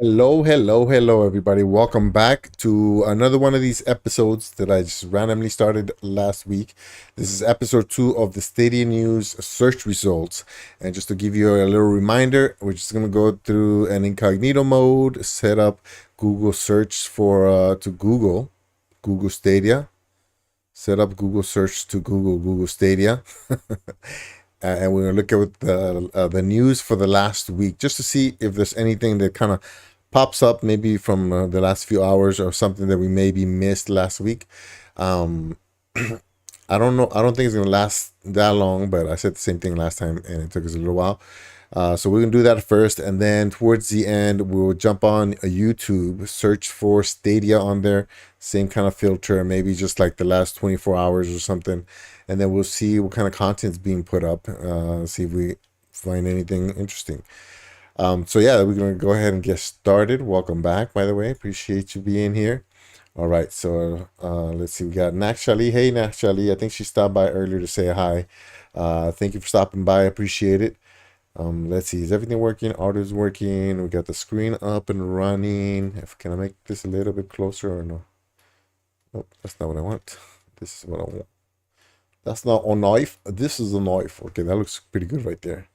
Hello, everybody. Welcome back to another one of these episodes that I just randomly started last week. This is episode 2 of the Stadia News search results. And just to give you a little reminder, we're just going to go through an incognito mode, set up Google search to Google Stadia, set up Google search to Google Stadia. And we're gonna look at the news for the last week just to see if there's anything that kind of pops up, maybe from the last few hours or something that we maybe missed last week. Um, I don't know. I don't think it's gonna last that long, but I said the same thing last time, and it took us a little while. So we're gonna do that first, and then towards the end, we'll jump on a YouTube, search for Stadia on there, same kind of filter, maybe just like the last 24 hours or something, and then we'll see what kind of content's being put up. See if we find anything interesting. So yeah, we're gonna go ahead and get started. Welcome back, by the way. Appreciate you being here. All right, so let's see. We got Nakshali. Hey, Nakshali. I think she stopped by earlier to say hi. Thank you for stopping by. I appreciate it. Let's see. Is everything working? Audio's working. We got the screen up and running. Can I make this a little bit closer or no? Nope, that's not what I want. This is what I want. That's not a knife. This is a knife. Okay, that looks pretty good right there.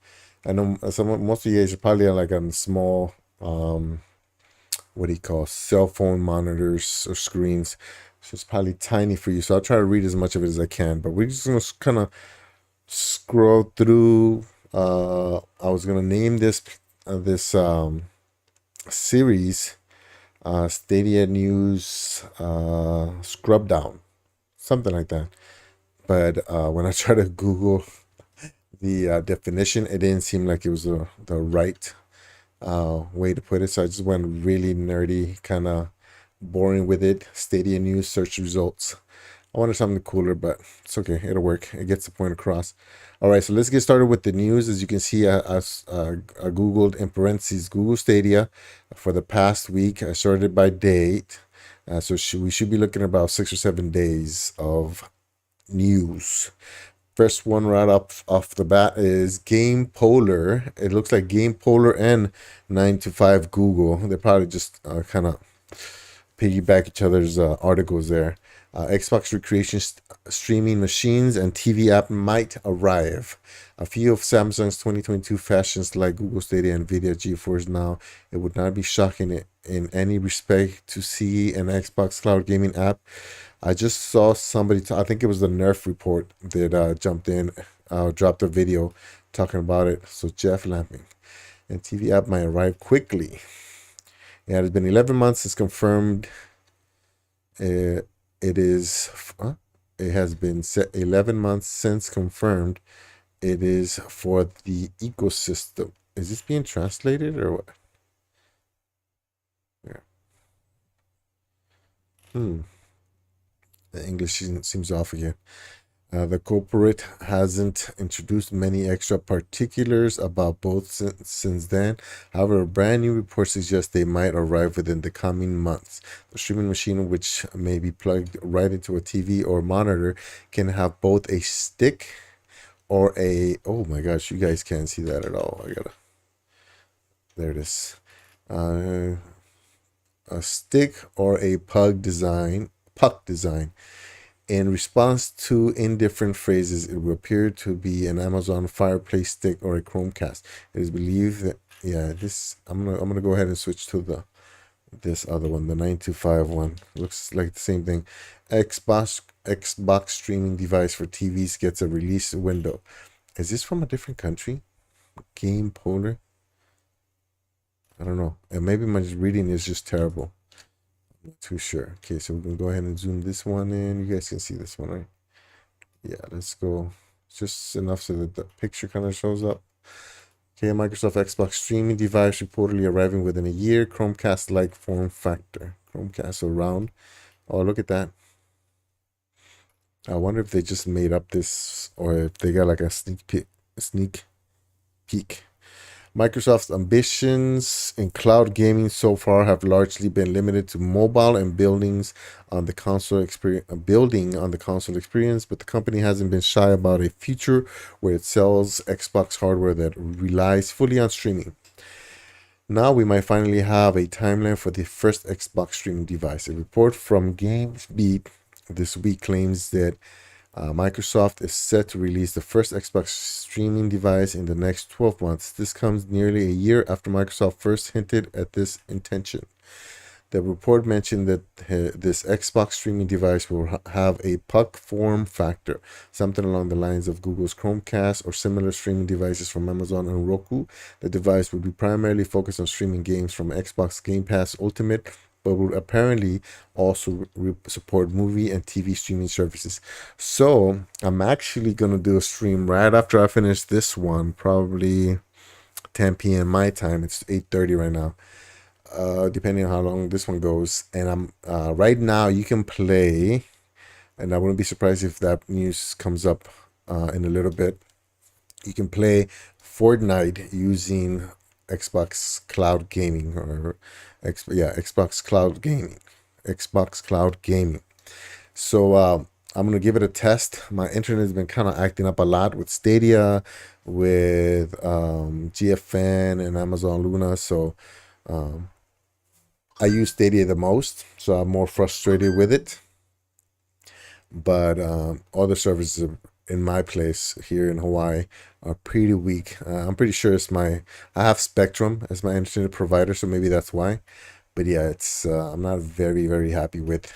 I know most of you guys are probably like on small what do you call cell phone monitors or screens. So it's probably tiny for you. So I'll try to read as much of it as I can. But we're just gonna kind of scroll through. I was gonna name this series Stadia News Scrub Down, something like that. But when I try to Google the definition, it didn't seem like it was the right way to put it. So I just went really nerdy, kind of boring with it. Stadia News search results. I wanted something cooler, but it's okay. It'll work. It gets the point across. All right, so let's get started with the news. As you can see, I Googled in parentheses Google Stadia for the past week. I sorted it by date. We should be looking at about 6 or 7 days of news. First one right up off the bat is Game Polar. It looks like Game Polar and 9 to 5 Google. They probably just kind of piggyback each other's articles there. Xbox recreation streaming machines and TV app might arrive. A few of Samsung's 2022 fashions like Google Stadia and Nvidia GeForce Now. It would not be shocking in any respect to see an Xbox cloud gaming app. I just saw somebody, I think it was the Nerf report that jumped in, dropped a video talking about it. So Jeff Lamping. And TV app might arrive quickly. Yeah, it's been 11 months since confirmed. It has been 11 months since confirmed. It is for the ecosystem. Is this being translated or what? Yeah. The English seems off again. The corporate hasn't introduced many extra particulars about both since then. However, a brand new report suggests they might arrive within the coming months. The streaming machine, which may be plugged right into a TV or monitor, can have both a stick or a... Oh my gosh, you guys can't see that at all. There it is. A stick or a puck design. In response to indifferent phrases, it will appear to be an Amazon Fireplace stick or a Chromecast. It is believed that I'm gonna go ahead and switch to this other one, the 925 one. Looks like the same thing. Xbox streaming device for TVs gets a release window. Is this from a different country? Game Polar? I don't know. And maybe my reading is just terrible. Not too sure. Okay, so we can go ahead and zoom this one in. You guys can see this one, right? Yeah, let's go. Just enough so that the picture kind of shows up. Okay, Microsoft Xbox streaming device reportedly arriving within a year. Chromecast-like form factor. Chromecast around. Oh, look at that. I wonder if they just made up this or if they got like a sneak peek. Microsoft's ambitions in cloud gaming so far have largely been limited to mobile and building on the console experience, but the company hasn't been shy about a future where it sells Xbox hardware that relies fully on streaming. Now we might finally have a timeline for the first Xbox streaming device. A report from GamesBeat this week claims that Microsoft is set to release the first Xbox streaming device in the next 12 months. This comes nearly a year after Microsoft first hinted at this intention. The report mentioned that this Xbox streaming device will have a puck form factor, something along the lines of Google's Chromecast or similar streaming devices from Amazon and Roku. The device would be primarily focused on streaming games from Xbox Game Pass Ultimate, but would apparently also support movie and TV streaming services. So I'm actually gonna do a stream right after I finish this one, probably 10 p.m. my time. It's 8:30 right now, depending on how long this one goes. And I'm right now you can play, and I wouldn't be surprised if that news comes up in a little bit. You can play Fortnite using Xbox Cloud Gaming or Xbox Cloud Gaming. Xbox Cloud Gaming. So I'm gonna give it a test. My internet has been kind of acting up a lot with Stadia, with GFN and Amazon Luna. So I use Stadia the most, so I'm more frustrated with it. But all the services in my place here in Hawaii are pretty weak. I'm pretty sure I have Spectrum as my internet provider, so maybe that's why. But yeah, it's I'm not very happy with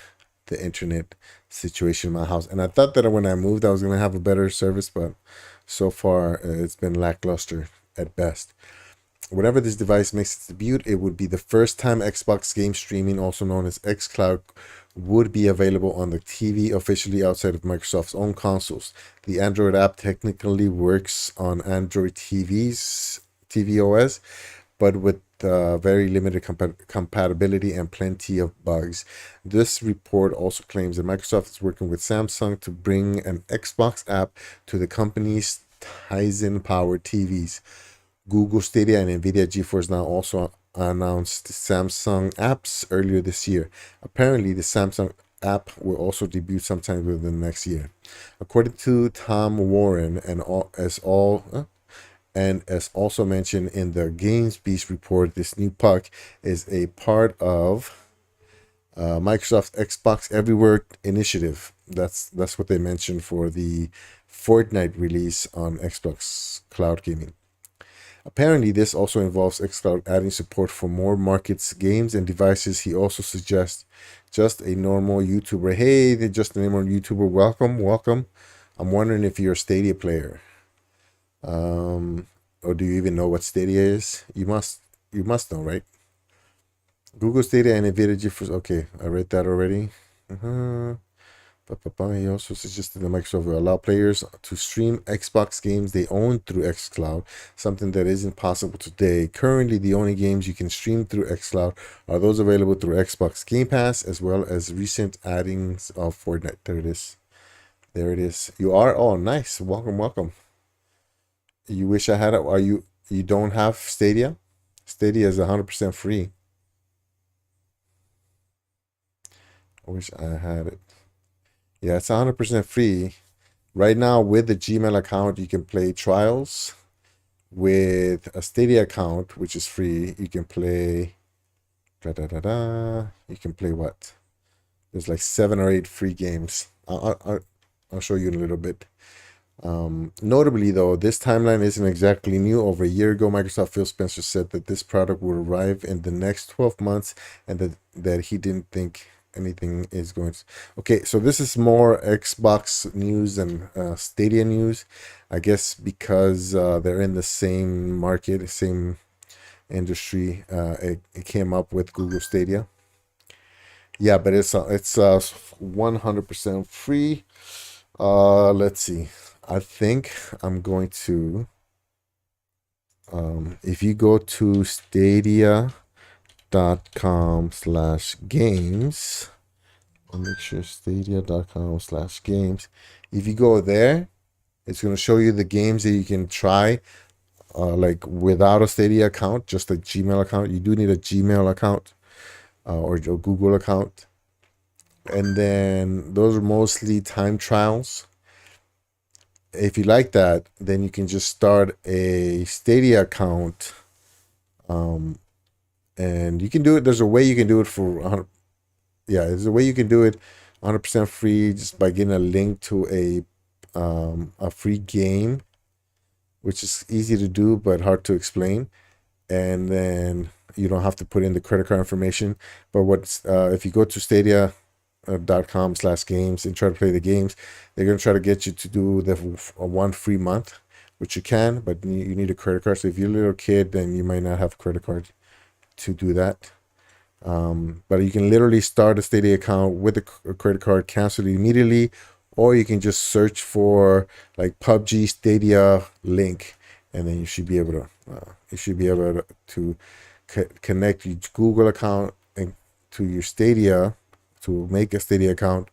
the internet situation in my house. And I thought that when I moved, I was gonna have a better service, but so far it's been lackluster at best. Whenever this device makes its debut, it would be the first time Xbox game streaming, also known as xCloud, would be available on the TV officially outside of Microsoft's own consoles. The Android app technically works on Android tvOS, but with very limited compatibility and plenty of bugs. This report also claims that Microsoft is working with Samsung to bring an Xbox app to the company's Tizen powered TVs. Google Stadia and Nvidia GeForce Now also announced Samsung apps earlier this year. Apparently, the Samsung app will also debut sometime within the next year. According to Tom Warren, and as also mentioned in the Games Beast report, this new puck is a part of Microsoft's Xbox Everywhere initiative. That's what they mentioned for the Fortnite release on Xbox Cloud Gaming. Apparently, this also involves xCloud adding support for more markets, games, and devices. He also suggests just a normal YouTuber. Hey, they're just a normal YouTuber. Welcome. I'm wondering if you're a Stadia player. Or do you even know what Stadia is? You must know, right? Google Stadia and Nvidia GeForce. Okay, I read that already. He also suggested that Microsoft will allow players to stream Xbox games they own through xCloud, something that isn't possible today. Currently, the only games you can stream through xCloud are those available through Xbox Game Pass, as well as recent addings of Fortnite. There it is. There it is. You are? Oh, nice. Welcome. You wish I had it? Are you don't have Stadia? Stadia is 100% free. I wish I had it. Yeah, it's 100% free. Right now, with the Gmail account, you can play Trials. With a Stadia account, which is free, you can play. You can play what? There's like 7 or 8 free games. I'll show you in a little bit. Notably, though, this timeline isn't exactly new. Over a year ago, Microsoft Phil Spencer said that this product would arrive in the next 12 months and that he didn't think anything is going to. Okay, so this is more Xbox news than Stadia news. I guess because they're in the same market, same industry. It came up with Google Stadia. Yeah, but it's 100% free. Let's see. I think I'm going to if you go to stadia.com/games, I'll make sure stadia.com/games. If you go there, it's going to show you the games that you can try like without a Stadia account, just a Gmail account. You do need a Gmail account or a Google account. And then those are mostly time trials. If you like that, then you can just start a Stadia account and you can do it. There's a way you can do it for 100. Yeah, there's a way you can do it 100% free just by getting a link to a free game, which is easy to do but hard to explain. And then you don't have to put in the credit card information. But what's if you go to stadia.com/games and try to play the games, they're going to try to get you to do the one free month, which you can, but you need a credit card. So if you're a little kid, then you might not have a credit card to do that. But you can literally start a Stadia account with a credit card, cancel it immediately, or you can just search for like PUBG Stadia link, and then you should be able to connect your Google account and to your Stadia to make a Stadia account.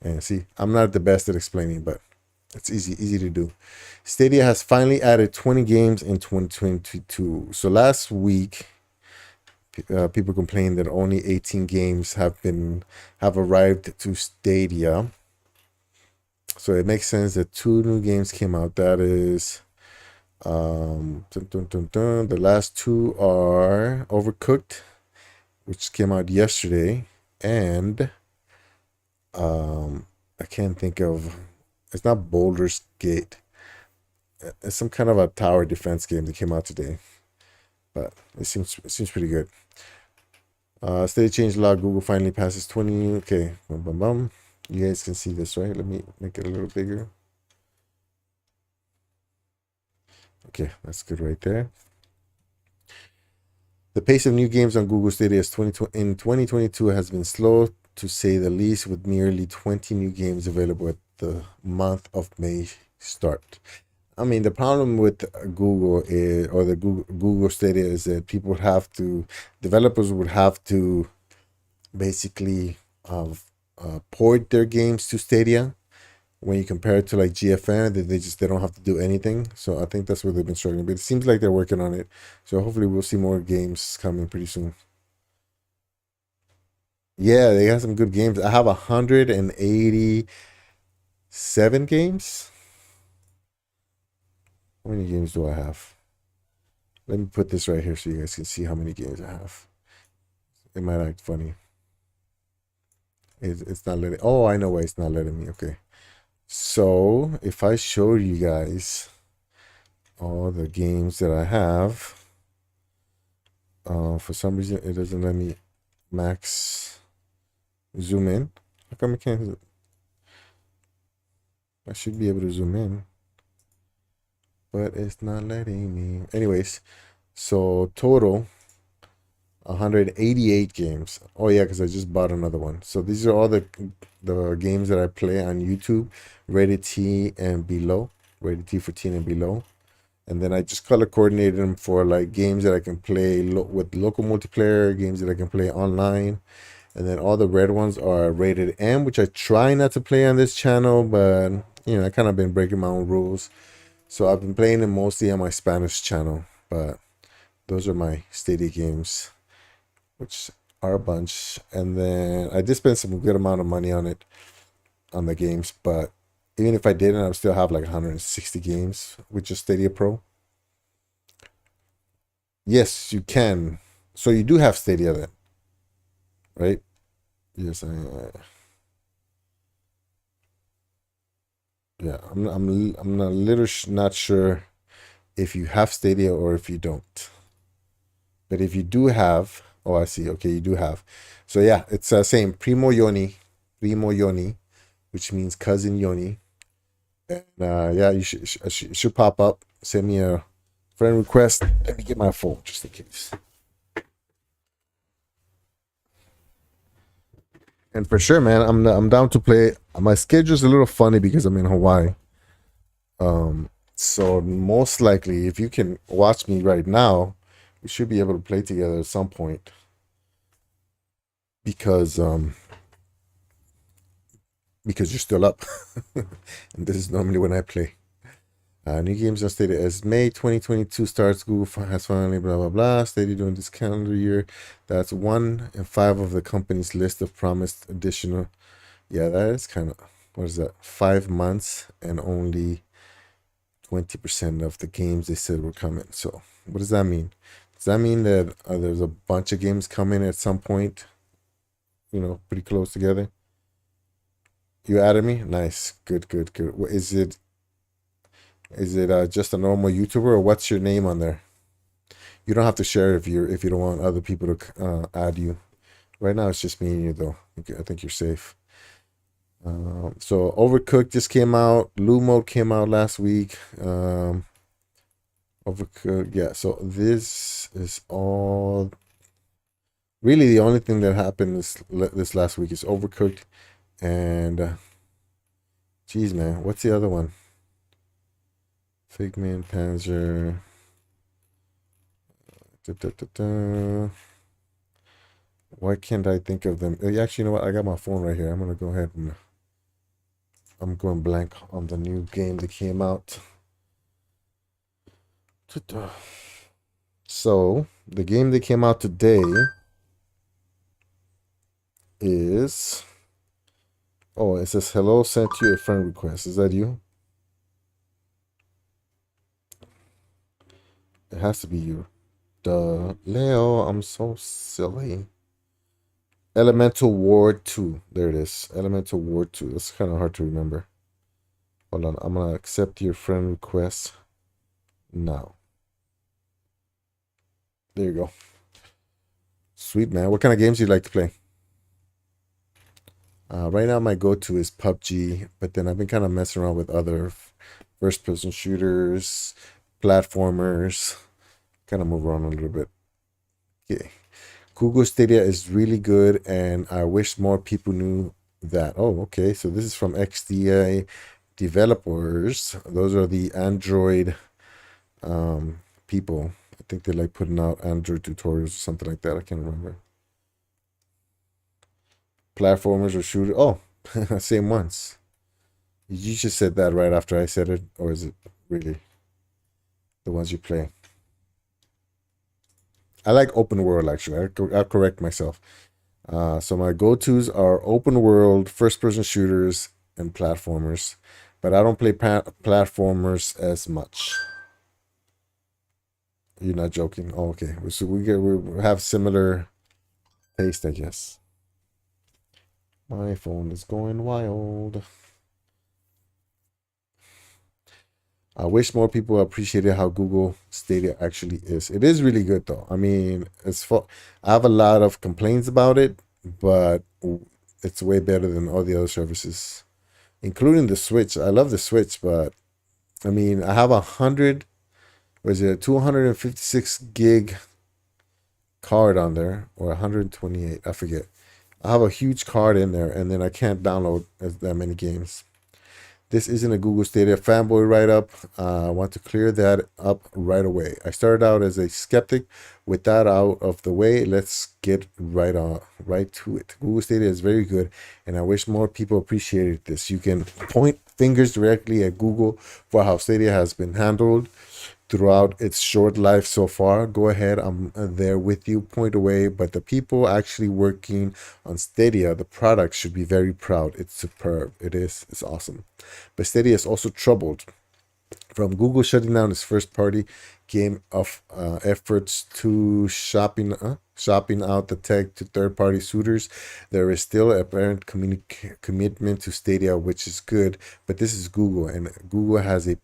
And see, I'm not the best at explaining, but it's easy to do. Stadia has finally added 20 games in 2022. So last week, people complained that only 18 games have arrived to Stadia. So it makes sense that 2 new games came out. That is, the last 2 are Overcooked, which came out yesterday, and I can't think of. It's not Boulder's Gate. It's some kind of a tower defense game that came out today, but it seems pretty good. Stadia changed law. Google finally passes 20. Okay, bum, bum, bum. You guys can see this, right? Let me make it a little bigger. Okay, that's good right there. The pace of new games on Google Stadia in 2022 has been slow, to say the least, with nearly 20 new games available at the month of May start. I mean, the problem with Google is, or the Google Stadia, is that developers would have to basically port their games to Stadia. When you compare it to like GFN, they don't have to do anything. So I think that's where they've been struggling. But it seems like they're working on it. So hopefully we'll see more games coming pretty soon. Yeah, they got some good games. I have 187 games. How many games do I have? Let me put this right here so you guys can see how many games I have. It might act funny. It's not letting. Oh, I know why it's not letting me. Okay. So if I show you guys all the games that I have, for some reason it doesn't let me max zoom in. How come I can't? I should be able to zoom in, but it's not letting me. Anyways, so total 188 games. Oh yeah, because I just bought another one. So these are all the games that I play on YouTube, rated T and below, rated T for teen and below. And then I just color coordinated them for like games that I can play with local multiplayer, games that I can play online. And then all the red ones are rated M, which I try not to play on this channel, but I kind of been breaking my own rules. So I've been playing them mostly on my Spanish channel, but those are my Stadia games, which are a bunch. And then I did spend some good amount of money on the games, but even if I didn't, I would still have like 160 games with just Stadia Pro. Yes, you can. So you do have Stadia then, right? Yes, yeah. I'm not not sure if you have Stadia or if you don't. But if you do have, oh, I see. Okay, you do have. So yeah, it's same Primo Yoni, which means cousin Yoni. And yeah, you should pop up. Send me a friend request. Let me get my phone just in case. And for sure, man, I'm down to play. My schedule's a little funny because I'm in Hawaii. So most likely, if you can watch me right now, we should be able to play together at some point. Because you're still up, and this is normally when I play. New games are stated as May 2022 starts. Google has finally blah blah blah stated during this calendar year. That's 1 in 5 of the company's list of promised additional. Yeah, that is kind of, what is that? 5 months and only 20% of the games they said were coming. So what does that mean? Does that mean that there's a bunch of games coming at some point? Pretty close together. You added me? Nice. Good, good, good. Is it just a normal YouTuber, or what's your name on there? You don't have to share if you don't want other people to add you. Right now it's just me and you though. I think you're safe. So Overcooked just came out. Blue Mode came out last week. Overcooked, yeah. So this is all. Really, the only thing that happened this last week is Overcooked, and geez, man, what's the other one? Figment, Panzer. Da, da, da, da. Why can't I think of them? Actually, you know what? I got my phone right here. I'm gonna go ahead and I'm going blank on the new game that came out. So the game that came out today is. Oh, it says hello. Sent you a friend request. Is that you? It has to be you. Duh, Leo. I'm so silly. Elemental Ward 2. There it is. Elemental Ward 2. That's kind of hard to remember. Hold on. I'm going to accept your friend request now. There you go. Sweet, man. What kind of games do you like to play? Right now, my go-to is PUBG, but then I've been kind of messing around with other first-person shooters, platformers. Kind of move around a little bit. Okay. Google Stadia is really good, and I wish more people knew that. Oh, okay. So this is from XDA developers. Those are the Android people. I think they like putting out Android tutorials or something like that. I can't remember. Platformers or shooter. Oh, same ones. You just said that right after I said it, or is it really the ones you play? I like open world actually. I'll correct myself. So my go-tos are open world, first-person shooters, and platformers, but I don't play platformers as much. You're not joking? Oh, okay. So we have similar taste, I guess. My phone is going wild. I wish more people appreciated how Google Stadia actually is. It is really good though. I mean, I have a lot of complaints about it, but it's way better than all the other services, including the Switch. I love the Switch, but I mean, I have 256 gig card on there, or 128, I forget. I have a huge card in there, and then I can't download that many games. This isn't a Google Stadia fanboy write-up. I want to clear that up right away. I started out as a skeptic. With that out of the way, let's get right to it. Google Stadia is very good, and I wish more people appreciated this. You can point fingers directly at Google for how Stadia has been handled throughout its short life so far. Go ahead, I'm there with you. Point away, but the people actually working on Stadia, the product, should be very proud. It's superb. It is. It's awesome. But Stadia is also troubled from Google shutting down its first-party game of efforts to shopping out the tech to third-party suitors. There is still apparent commitment to Stadia, which is good. But this is Google, and Google has a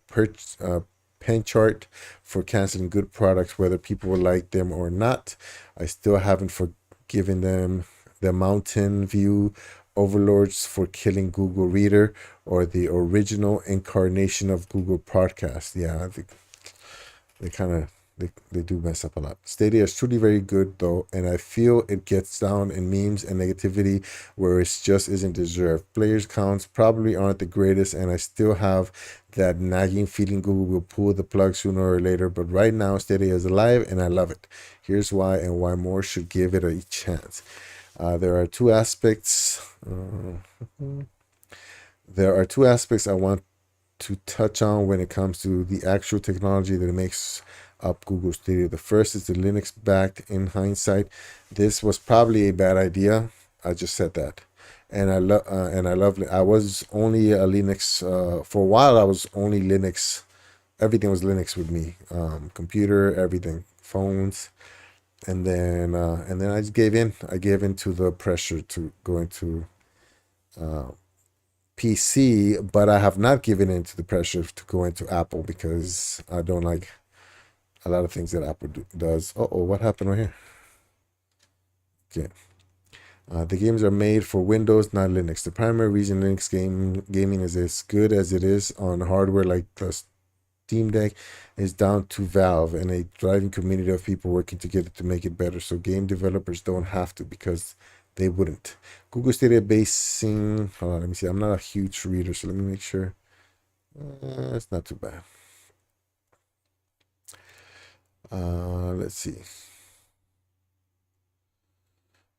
pen chart for canceling good products, whether people will like them or not. I still haven't forgiven them the Mountain View overlords for killing Google Reader, or the original incarnation of Google Podcast. Yeah, I think they kind of they do mess up a lot. Stadia is truly very good though, and I feel it gets down in memes and negativity where it just isn't deserved. Players counts probably aren't the greatest, and I still have that nagging feeling Google will pull the plug sooner or later. But right now, Stadia is alive, and I love it. Here's why, and why more should give it a chance. There are two aspects. There are two aspects I want to touch on when it comes to the actual technology that makes up Google Stadia. The first is the Linux backed. In hindsight, this was probably a bad idea. I just said that, and I love. I was only a Linux for a while. I was only Linux. Everything was Linux with me. Computer, everything phones, and then I just gave in. I gave in to the pressure to go into PC, but I have not given in to the pressure to go into Apple because I don't like a lot of things that does. Oh, what happened right here? Okay. The games are made for Windows, not Linux. The primary reason Linux gaming is as good as it is on hardware like the Steam Deck is down to Valve and a thriving community of people working together to make it better. So game developers don't have to because they wouldn't. Google Stadia basing. Hold on, let me see. I'm not a huge reader, so let me make sure. It's not too bad. Let's see.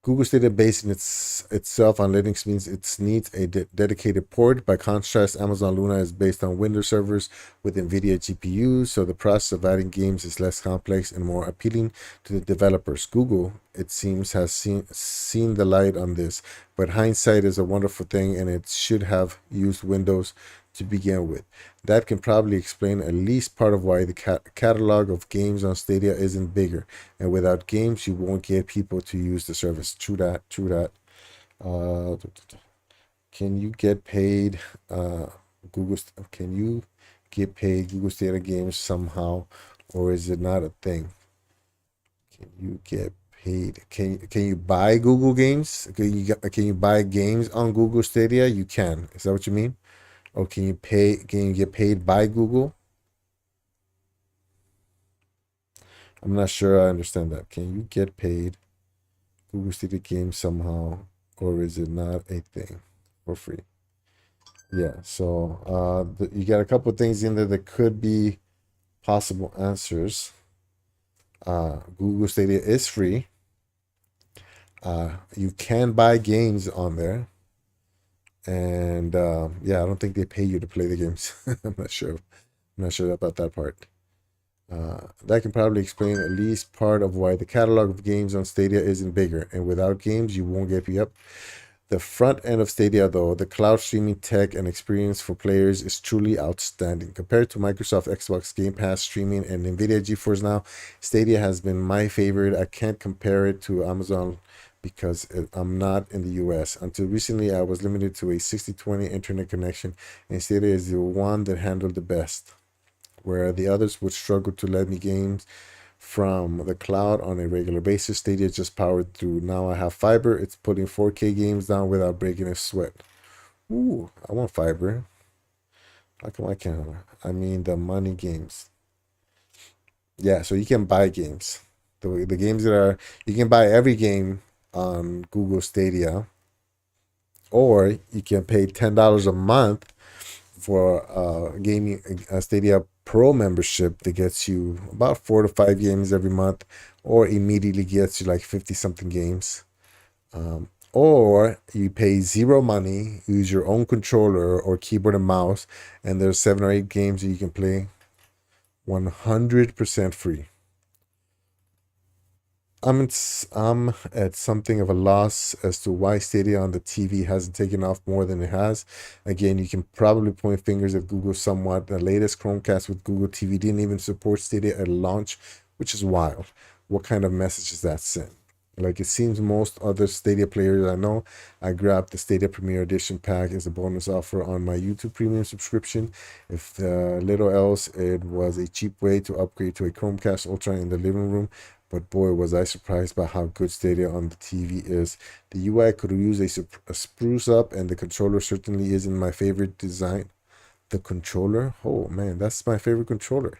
Google Stadia basing itself on Linux means it needs a dedicated port. By contrast, Amazon Luna is based on Windows servers with NVIDIA GPUs, so the process of adding games is less complex and more appealing to the developers. Google, it seems, has seen the light on this, but hindsight is a wonderful thing, and it should have used Windows to begin with. That can probably explain at least part of why the catalog of games on Stadia isn't bigger. And without games, you won't get people to use the service. True that. True that. Uh, can you get paid? Google. Can you get paid Google Stadia games somehow, or is it not a thing? Can you get paid? Can you buy Google games? Can you buy games on Google Stadia? You can. Is that what you mean? Or can you pay? Can you get paid by Google? I'm not sure I understand that. Can you get paid Google Stadia games somehow, or is it not a thing for free? Yeah. So you got a couple of things in there that could be possible answers. Google Stadia is free. You can buy games on there, and yeah, I don't think they pay you to play the games. I'm not sure. I'm not sure about that part. That can probably explain at least part of why the catalog of games on Stadia isn't bigger. And without games, you won't get. Yep. The front end of Stadia, though, the cloud streaming tech and experience for players is truly outstanding. Compared to Microsoft Xbox Game Pass streaming and Nvidia GeForce Now, Stadia has been my favorite. I can't compare it to Amazon because I'm not in the US. Until recently, I was limited to a 60/20 internet connection, and Stadia is the one that handled the best, where the others would struggle to let me games from the cloud on a regular basis. Stadia just powered through. Now I have fiber. It's putting 4K games down without breaking a sweat. Ooh, I want fiber. How come I can't? I mean the money games. Yeah, so you can buy games. The games that are you can buy every game on Google Stadia, or you can pay $10 a month for gaming a Stadia Pro membership that gets you about 4 to 5 games every month, or immediately gets you like 50 something games. Or you pay zero money, use your own controller or keyboard and mouse, and there's 7 or 8 games that you can play 100% free. I'm at something of a loss as to why Stadia on the TV hasn't taken off more than it has. Again, you can probably point fingers at Google somewhat. The latest Chromecast with Google TV didn't even support Stadia at launch, which is wild. What kind of message is that sent? Like it seems most other Stadia players I know, I grabbed the Stadia Premier Edition pack as a bonus offer on my YouTube Premium subscription. If little else, it was a cheap way to upgrade to a Chromecast Ultra in the living room. But boy, was I surprised by how good Stadia on the TV is. The UI could use a spruce up, and the controller certainly isn't my favorite design. The controller? Oh man, that's my favorite controller.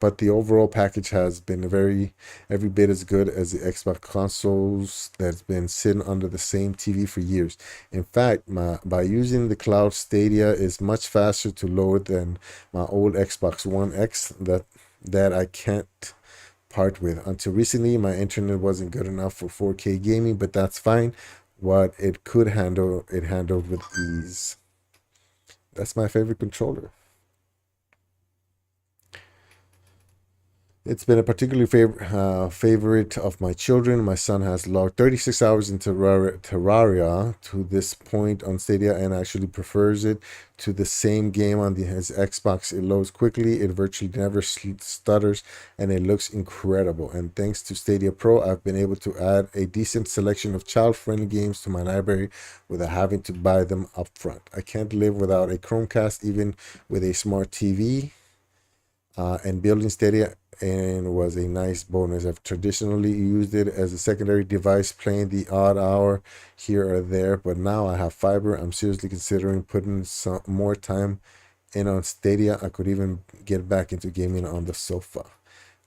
But the overall package has been every bit as good as the Xbox consoles that's been sitting under the same TV for years. In fact, by using the cloud, Stadia is much faster to load than my old Xbox One X that I can't part with. Until recently, my internet wasn't good enough for 4K gaming, but that's fine. What it could handle, it handled with ease. That's my favorite controller. It's been a particular favorite of my children. My son has logged 36 hours in Terraria to this point on Stadia and actually prefers it to the same game on his Xbox. It loads quickly, it virtually never stutters, and it looks incredible. And thanks to Stadia Pro, I've been able to add a decent selection of child-friendly games to my library without having to buy them upfront. I can't live without a Chromecast, even with a smart TV. And building Stadia and was a nice bonus. I've traditionally used it as a secondary device, playing the odd hour here or there, but now I have fiber. I'm seriously considering putting some more time in on Stadia. I could even get back into gaming on the sofa.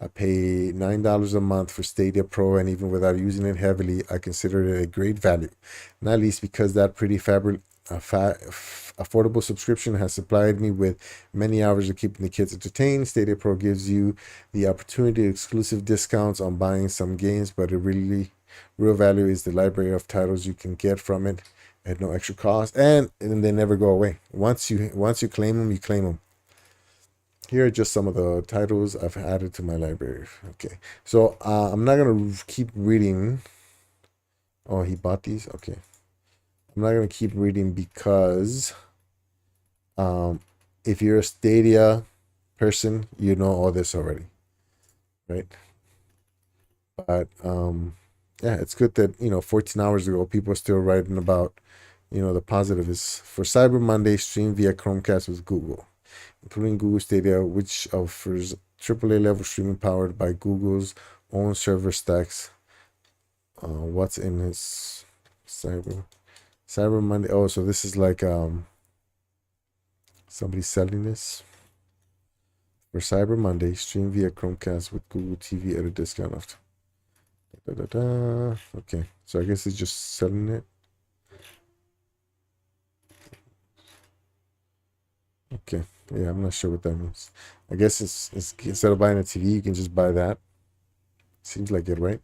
I pay $9 a month for Stadia Pro, and even without using it heavily, I consider it a great value. Not least because that pretty affordable subscription has supplied me with many hours of keeping the kids entertained. Stadia Pro gives you the opportunity to exclusive discounts on buying some games, but it real value is the library of titles you can get from it at no extra cost, and they never go away. Once you claim them, you claim them. Here are just some of the titles I've added to my library. Okay, so I'm not gonna keep reading. Oh, he bought these. Okay, I'm not gonna keep reading because if you're a Stadia person, you know all this already, right? But yeah, it's good that 14 hours ago people are still writing about the positive is for Cyber Monday stream via Chromecast with Google, including Google Stadia, which offers AAA level streaming powered by Google's own server stacks. What's in his Cyber Monday? Oh, so this is like somebody selling this for Cyber Monday. Stream via Chromecast with Google TV at a discount of. Okay, so I guess it's just selling it. Okay, yeah, I'm not sure what that means. I guess it's instead of buying a TV, you can just buy that. Seems like it, right?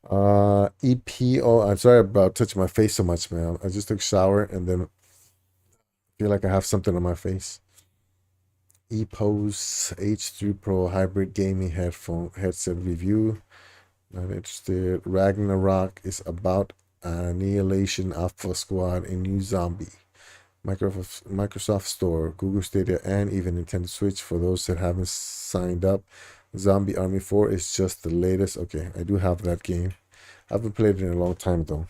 EPO. I'm sorry about touching my face so much, man. I just took a shower and then feel like I have something on my face. EPOS H3 Pro Hybrid Gaming Headset Review. Not interested. Ragnarok is about Annihilation Alpha Squad, a new zombie. Microsoft Store, Google Stadia, and even Nintendo Switch for those that haven't signed up. Zombie Army 4 is just the latest. Okay, I do have that game. I haven't played it in a long time though.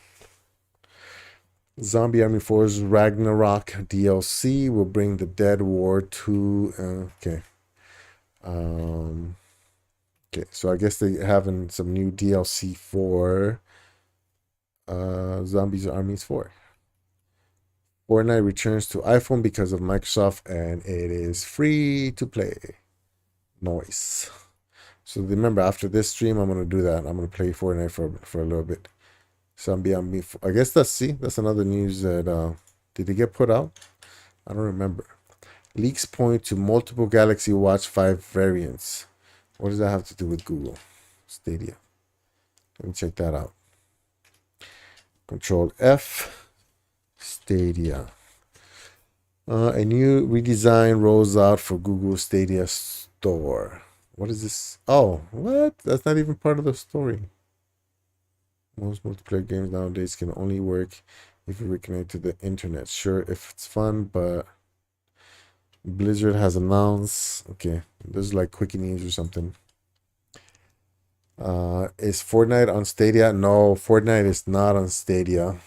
Zombie Army 4's Ragnarok DLC will bring the Dead War 2. Okay. Okay, so I guess they having some new DLC for Zombies Armies 4. Fortnite returns to iPhone because of Microsoft, and it is free to play. Nice. So remember, after this stream, I'm gonna do that. I'm gonna play Fortnite for a little bit. Zombie Army. I guess that's another news that did it get put out? I don't remember. Leaks point to multiple Galaxy Watch 5 variants. What does that have to do with Google Stadia? Let me check that out. Control F. Stadia. A new redesign rolls out for Google Stadia Store. What is this? Oh, what? That's not even part of the story. Most multiplayer games nowadays can only work if you reconnect to the internet. Sure, if it's fun, but Blizzard has announced. Okay, this is like quickie news or something. Is Fortnite on Stadia? No, Fortnite is not on Stadia.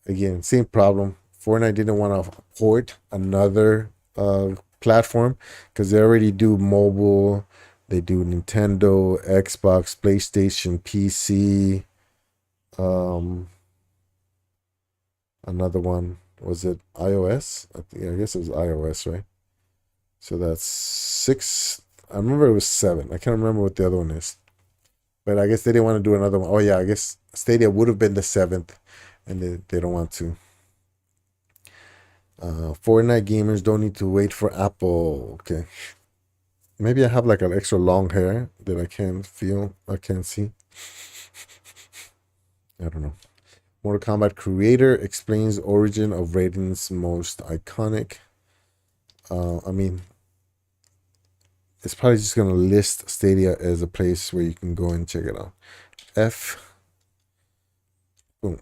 Again, same problem. Fortnite didn't want to port another platform because they already do mobile. They do Nintendo, Xbox, PlayStation, PC. Another one, was it iOS? I guess it was iOS, right? So that's 6. I remember it was 7. I can't remember what the other one is. But I guess they didn't want to do another one. Oh yeah, I guess Stadia would have been the 7th, and they don't want to. Fortnite gamers don't need to wait for Apple. Okay. Maybe I have like an extra long hair that I can't see. I don't know. Mortal Kombat creator explains origin of Raiden's most iconic. I mean, it's probably just gonna list Stadia as a place where you can go and check it out. F boom.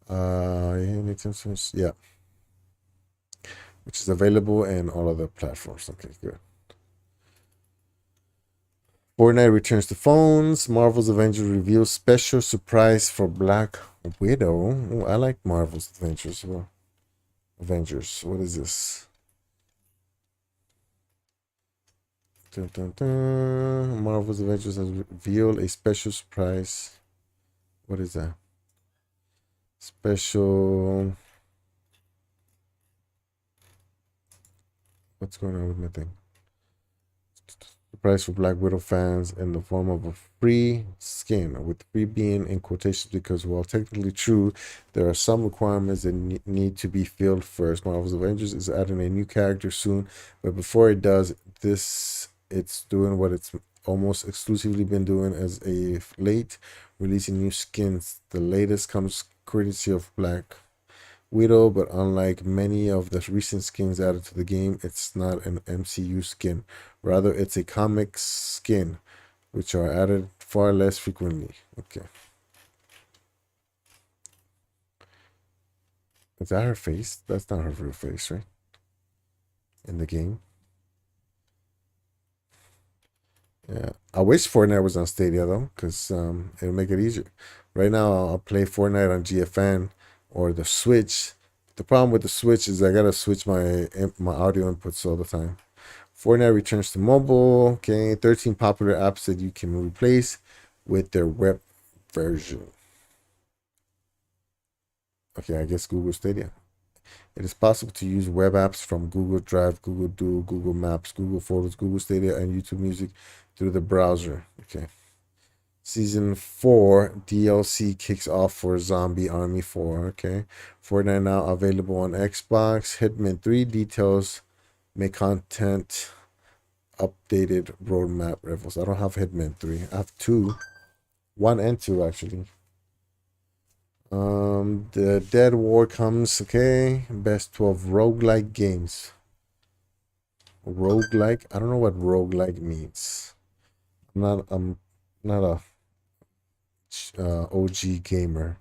Yeah, which is available in all other platforms. Okay, good. Fortnite returns to phones. Marvel's Avengers reveals special surprise for Black Widow. Ooh, I like Marvel's Avengers. Well, Avengers. What is this? Dun, dun, dun. Marvel's Avengers has revealed a special surprise. What is that? Special. What's going on with my thing? Price for Black Widow fans in the form of a free skin, with free being in quotations because while technically true, there are some requirements that need to be filled first. Marvel's Avengers is adding a new character soon, but before it does this, it's doing what it's almost exclusively been doing as a late, releasing new skins. The latest comes courtesy of Black Widow, but unlike many of the recent skins added to the game, it's not an MCU skin. Rather, it's a comic skin, which are added far less frequently. Okay. Is that her face? That's not her real face, right? In the game. Yeah. I wish Fortnite was on Stadia though, because it'll make it easier. Right now, I'll play Fortnite on GFN or the Switch. The problem with the Switch is I gotta switch my audio inputs all the time. Fortnite returns to mobile. Okay, 13 popular apps that you can replace with their web version. Okay, I guess Google Stadia. It is possible to use web apps from Google Drive, Google Duo, Google Maps, Google Photos, Google Stadia, and YouTube Music through the browser. Okay. Season 4 DLC kicks off for Zombie Army 4. Okay. Fortnite now available on Xbox. Hitman 3 details make content updated roadmap levels. I don't have Hitman 3. I have 2. 1 and 2 actually. The Dead War comes, okay. Best 12 roguelike games. Roguelike? I don't know what roguelike means. I'm not a OG gamer.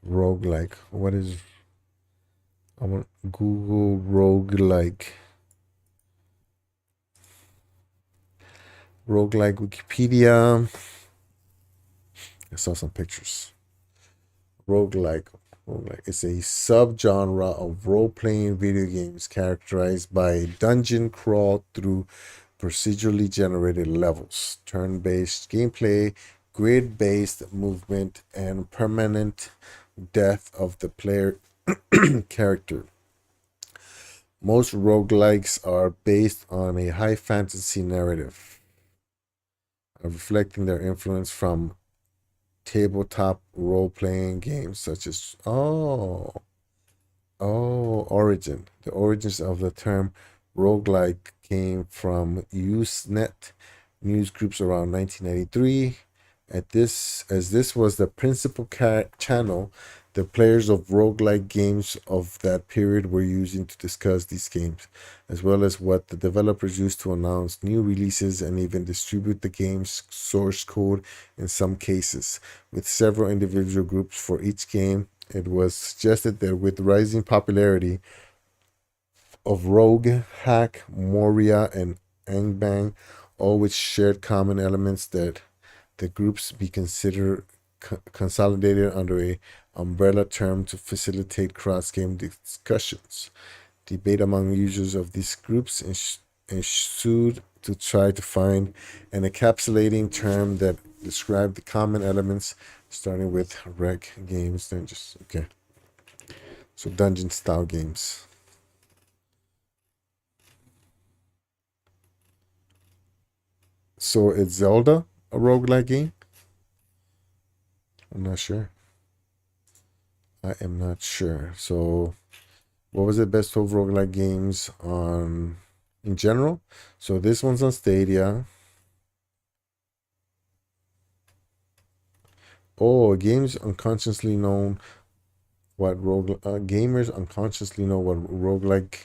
Roguelike. What is I want Google roguelike. Roguelike Wikipedia. I saw some pictures. Roguelike. Roguelike. It's a subgenre of role-playing video games characterized by dungeon crawl through procedurally generated levels, turn-based gameplay, grid-based movement, and permanent death of the player character. Most roguelikes are based on a high fantasy narrative, reflecting their influence from tabletop role-playing games such as origin. The origins of the term roguelike came from Usenet news groups around 1993. As this was the principal channel the players of roguelike games of that period were using to discuss these games, as well as what the developers used to announce new releases and even distribute the game's source code in some cases, with several individual groups for each game. It was suggested that with rising popularity of Rogue, Hack, Moria, and Angbang, all which shared common elements, that the groups be considered consolidated under a umbrella term to facilitate cross-game discussions. Debate among users of these groups ensued to try to find an encapsulating term that described the common elements, starting with reg games, then just okay. So dungeon style games. So is Zelda a roguelike game? I'm not sure. I am not sure. So what was the best 12 roguelike games on in general? So this one's on Stadia. Oh, games unconsciously known what gamers unconsciously know what roguelike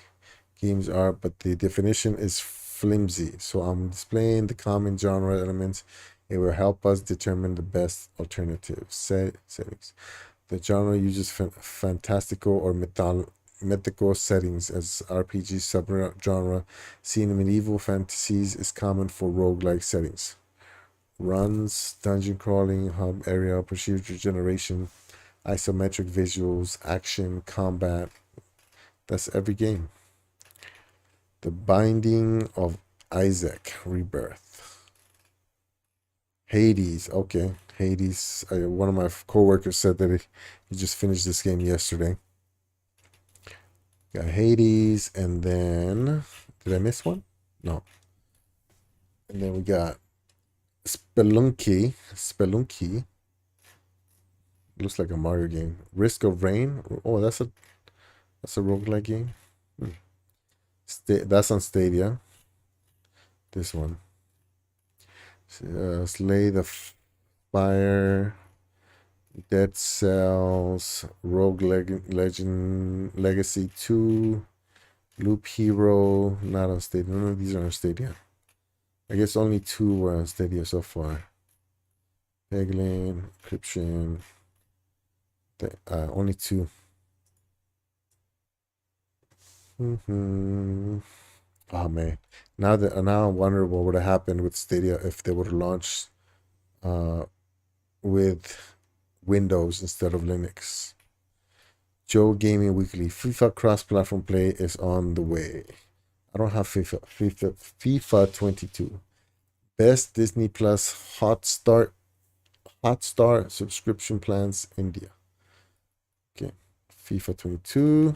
games are, but the definition is flimsy. So I'm displaying the common genre elements. It will help us determine the best alternative settings. The genre uses fantastical or mythical settings as RPG subgenre. Seen in medieval fantasies is common for roguelike settings. Runs, dungeon crawling, hub area, procedure generation, isometric visuals, action, combat. That's every game. The Binding of Isaac Rebirth. Hades. Okay. Hades. One of my coworkers said that he just finished this game yesterday. Got Hades, and then did I miss one? No. And then we got Spelunky. Spelunky. Looks like a Mario game. Risk of Rain. Oh, that's a roguelike game. That's on Stadia. This one. Slay the Fire. Dead Cells. Rogue Legend Legacy 2. Loop Hero. Not on Stadia. None of these are on Stadia. I guess only 2 were on Stadia so far. Peglin, Encryption. Only 2. Oh man, now I wonder what would have happened with Stadia if they would have launched with Windows instead of Linux. Joe Gaming Weekly. FIFA cross-platform play is on the way. I don't have FIFA 22. Best Disney Plus Hotstar subscription plans India. Okay, FIFA 22.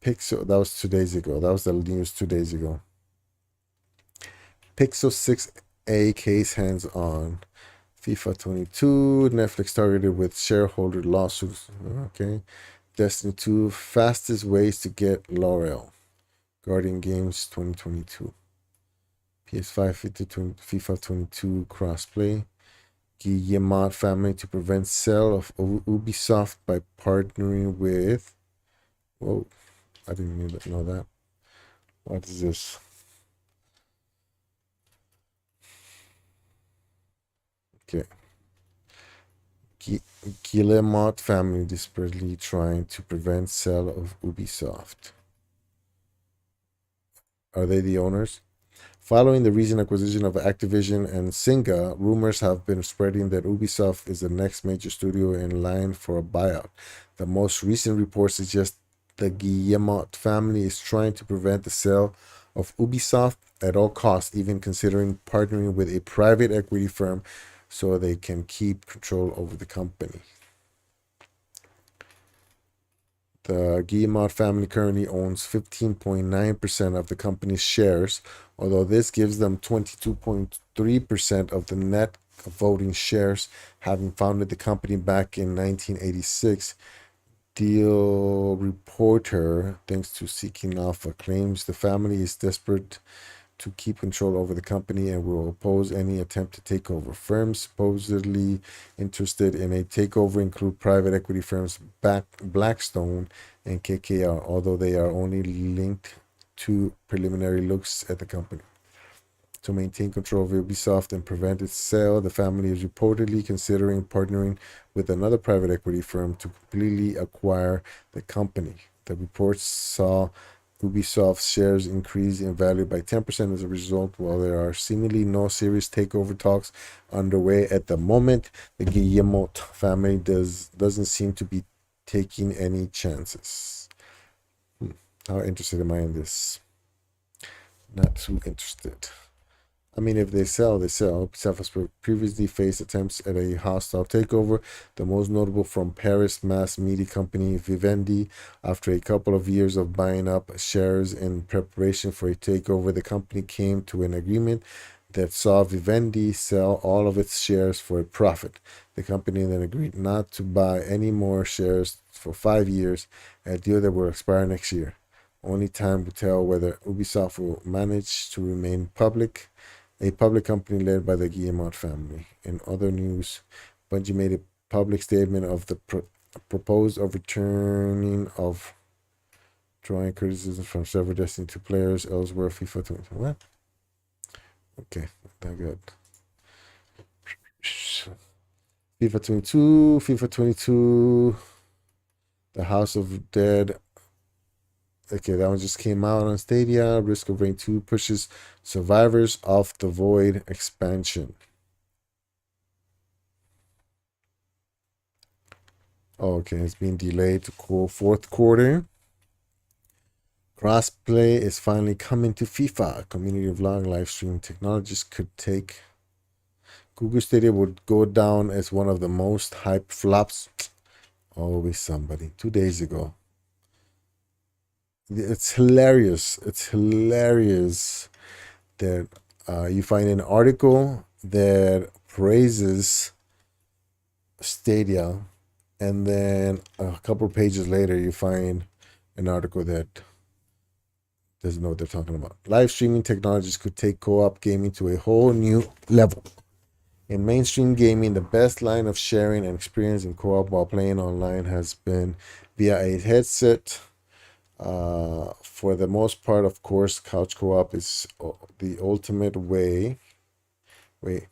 Pixel, that was 2 days ago. That was the news 2 days ago. Pixel 6a case hands on. FIFA 22. Netflix targeted with shareholder lawsuits. Okay. Destiny 2. Fastest ways to get L'Oreal. Guardian Games 2022. PS5 FIFA 22 crossplay. Guillemot family to prevent sale of Ubisoft by partnering with. Whoa. I didn't even know that. What is this? Okay. Guillemot family desperately trying to prevent sale of Ubisoft. Are they the owners? Following the recent acquisition of Activision and Zynga, rumors have been spreading that Ubisoft is the next major studio in line for a buyout. The most recent reports suggest the Guillemot family is trying to prevent the sale of Ubisoft at all costs, even considering partnering with a private equity firm so they can keep control over the company. The Guillemot family currently owns 15.9% of the company's shares, although this gives them 22.3% of the net voting shares, having founded the company back in 1986. Deal reporter, thanks to seeking alpha, claims the family is desperate to keep control over the company and will oppose any attempt to take over. Firms supposedly interested in a takeover include private equity firms Blackstone and KKR, although they are only linked to preliminary looks at the company. To maintain control of Ubisoft and prevent its sale, the family is reportedly considering partnering with another private equity firm to completely acquire the company. The reports saw Ubisoft's shares increase in value by 10% as a result. While there are seemingly no serious takeover talks underway at the moment, the Guillemot family doesn't seem to be taking any chances. How interested am I in this? Not too interested. I mean, if they sell, they sell. Ubisoft has previously faced attempts at a hostile takeover, the most notable from Paris mass media company Vivendi. After a couple of years of buying up shares in preparation for a takeover, the company came to an agreement that saw Vivendi sell all of its shares for a profit. The company then agreed not to buy any more shares for 5 years, a deal that will expire next year. Only time will tell whether Ubisoft will manage to remain a public company led by the Guillemot family. In other news, Bungie made a public statement of the proposed of returning of drawing criticism from several Destiny 2 players elsewhere. FIFA 20. What? Okay, that good. FIFA 22, FIFA 22, The House of Dead. Okay, that one just came out on Stadia. Risk of Rain 2 pushes Survivors of the Void expansion. Oh, okay, it's being delayed to fourth quarter. Crossplay is finally coming to FIFA. Community vlog live streaming technologies could take. Google Stadia would go down as one of the most hyped flops. Always somebody. 2 days ago. It's hilarious. It's hilarious that you find an article that praises Stadia, and then a couple of pages later, you find an article that doesn't know what they're talking about. Live streaming technologies could take co-op gaming to a whole new level. In mainstream gaming, the best line of sharing and experience in co-op while playing online has been via a headset. For the most part, of course, couch co-op is the ultimate way. Wait,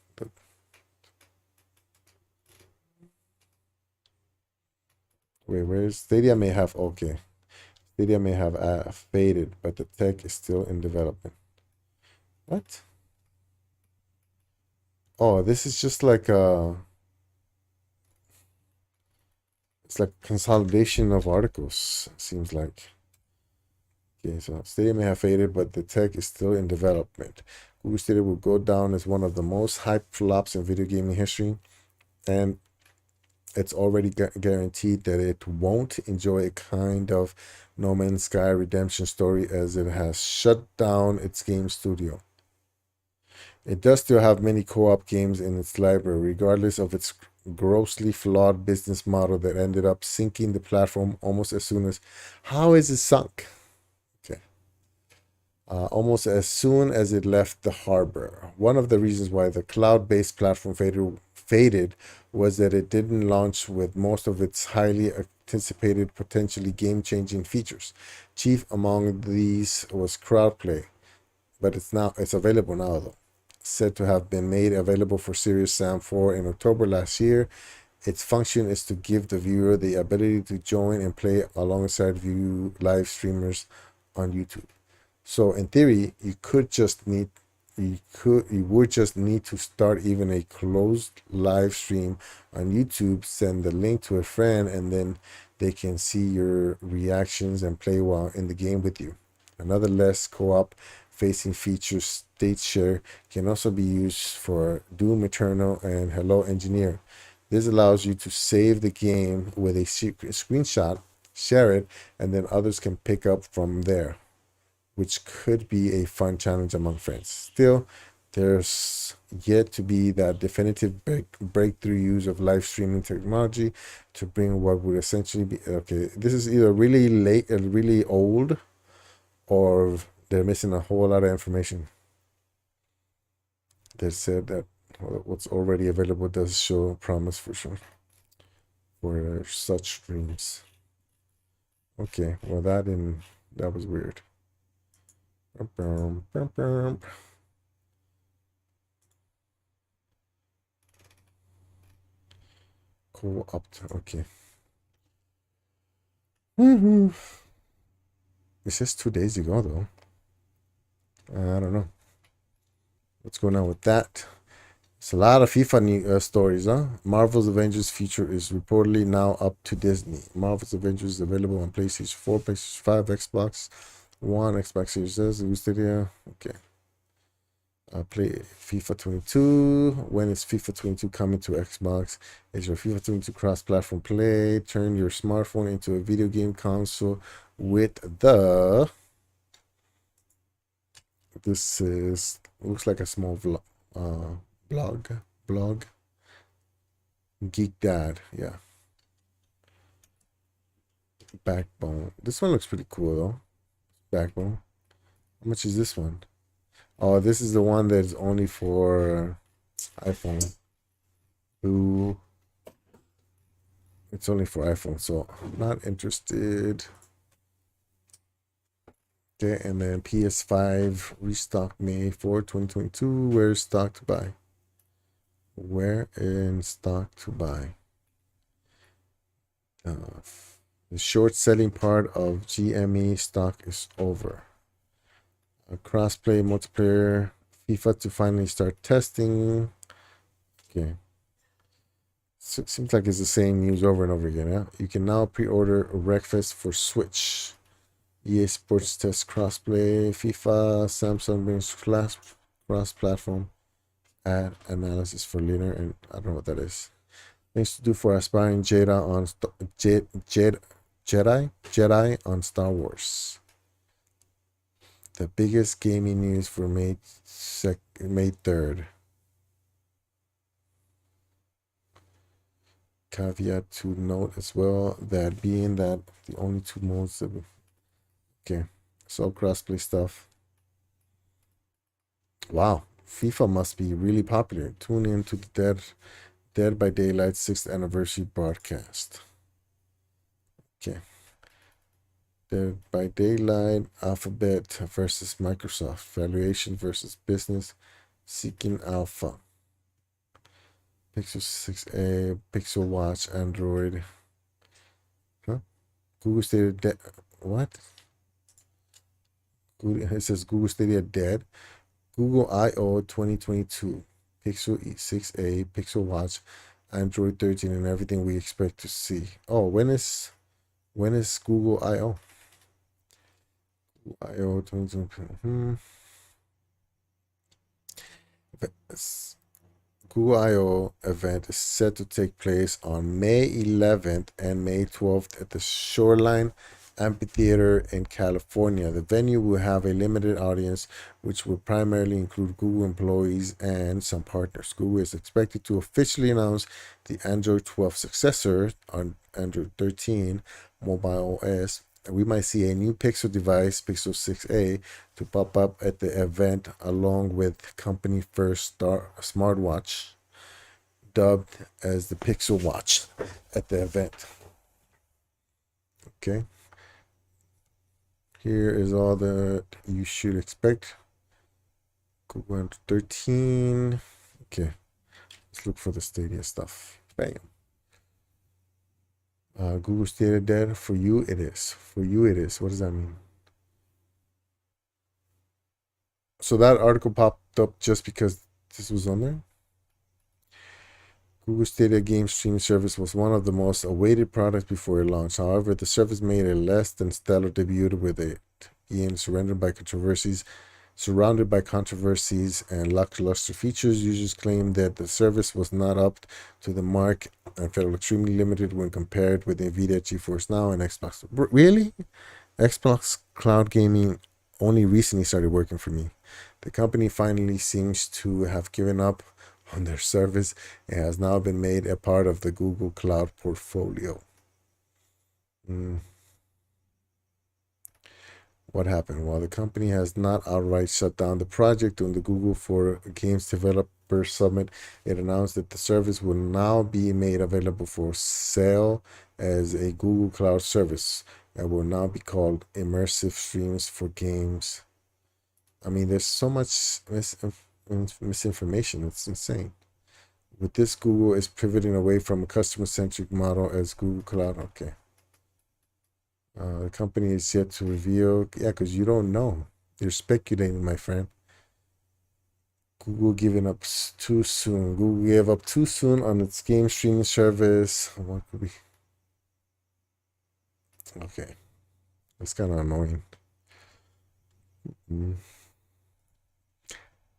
where's Stadia may have, okay. Stadia may have faded, but the tech is still in development. What? Oh, this is just like it's like consolidation of articles, seems like. Okay, so Stadia may have faded, but the tech is still in development. Google Stadia will go down as one of the most hyped flops in video gaming history, and it's already guaranteed that it won't enjoy a kind of No Man's Sky redemption story, as it has shut down its game studio. It does still have many co-op games in its library, regardless of its grossly flawed business model that ended up sinking the platform almost as soon as. How is it sunk? Okay. Almost as soon as it left the harbor. One of the reasons why the cloud-based platform faded was that it didn't launch with most of its highly anticipated, potentially game-changing features. Chief among these was crowdplay, but it's available now though. Said to have been made available for Serious Sam 4 in October last year. Its function is to give the viewer the ability to join and play alongside live streamers on YouTube. So in theory, you would just need to start even a closed live stream on YouTube, send the link to a friend, and then they can see your reactions and play while in the game with you. Another less co-op facing feature, State Share, can also be used for Doom Eternal and Hello Engineer. This allows you to save the game with a screenshot, share it, and then others can pick up from there, which could be a fun challenge among friends. Still, there's yet to be that definitive breakthrough use of live streaming technology to bring what would essentially be, okay, this is either really late, really old, or they're missing a whole lot of information. They said that what's already available does show promise for sure for such streams. Okay, well that was weird. Cool up to, okay. It says 2 days ago though. I don't know what's going on with that. It's a lot of FIFA stories, huh? Marvel's Avengers feature is reportedly now up to Disney. Marvel's Avengers is available on PlayStation 4, PlayStation 5, Xbox One, Xbox Series S, Stadia. Okay. Play FIFA 22. When is FIFA 22 coming to Xbox? Is your FIFA 22 cross-platform play? Turn your smartphone into a video game console with the. This looks like a small blog. Geek Dad, yeah. Backbone. This one looks pretty cool though. Backbone. How much is this one? Oh, this is the one that's only for iPhone. Ooh. It's only for iPhone, so I'm not interested. Okay, and then PS5 restock May 4th, 2022. Where's stock to buy? Where in stock to buy? Uh, the short selling part of GME stock is over. A crossplay multiplayer FIFA to finally start testing. Okay. So it seems like it's the same news over and over again. Yeah? You can now pre-order Wreckfest for Switch. EA Sports test crossplay. FIFA, Samsung brings cross-platform ad analysis for leaner, and I don't know what that is. Things to do for aspiring Jedi on Star Wars. The biggest gaming news for May 3rd. Caveat to note as well that being that the only two modes that okay, so crossplay stuff. Wow, FIFA must be really popular. Tune in to the Dead by Daylight 6th anniversary broadcast. Okay. Dead by Daylight, Alphabet versus Microsoft, valuation versus business, seeking alpha. Pixel 6a, Pixel Watch, Android. Huh? Google Stadia dead. What? It says Google Stadia dead. Google I/O 2022, Pixel 6a, Pixel Watch, Android 13, and everything we expect to see. Oh, when is Google I/O? I/O 2022. Google I/O event is set to take place on May 11th and May 12th at the Shoreline Amphitheater in California. The venue will have a limited audience, which will primarily include Google employees and some partners. Google is expected to officially announce the Android 12 successor on Android 13 mobile OS. We might see a new Pixel device, Pixel 6a, to pop up at the event along with company first smartwatch, dubbed as the Pixel Watch, at the event. Okay. Here is all that you should expect. Google 13. Okay. Let's look for the Stadia stuff. Bam. Google Stadia dead. For you, it is. For you, it is. What does that mean? So that article popped up just because this was on there? Google Stadia game streaming service was one of the most awaited products before it launched. However, the service made a less than stellar debut with it being surrounded by controversies and lackluster features. Users claimed that the service was not up to the mark and felt extremely limited when compared with NVIDIA GeForce Now and Xbox. Really? Xbox Cloud Gaming only recently started working for me. The company finally seems to have given up on their service and has now been made a part of the Google Cloud portfolio. What happened? While the company has not outright shut down the project during the Google for Games Developer Summit, it announced that the service will now be made available for sale as a Google Cloud service and will now be called Immersive Streams for Games. I mean, there's so much misinformation. It's insane. With this, Google is pivoting away from a customer-centric model as Google Cloud. Okay. The company is yet to reveal. Yeah, because you don't know. You're speculating, my friend. Google giving up too soon. Google gave up too soon on its game streaming service. What could be? Okay. That's kind of annoying.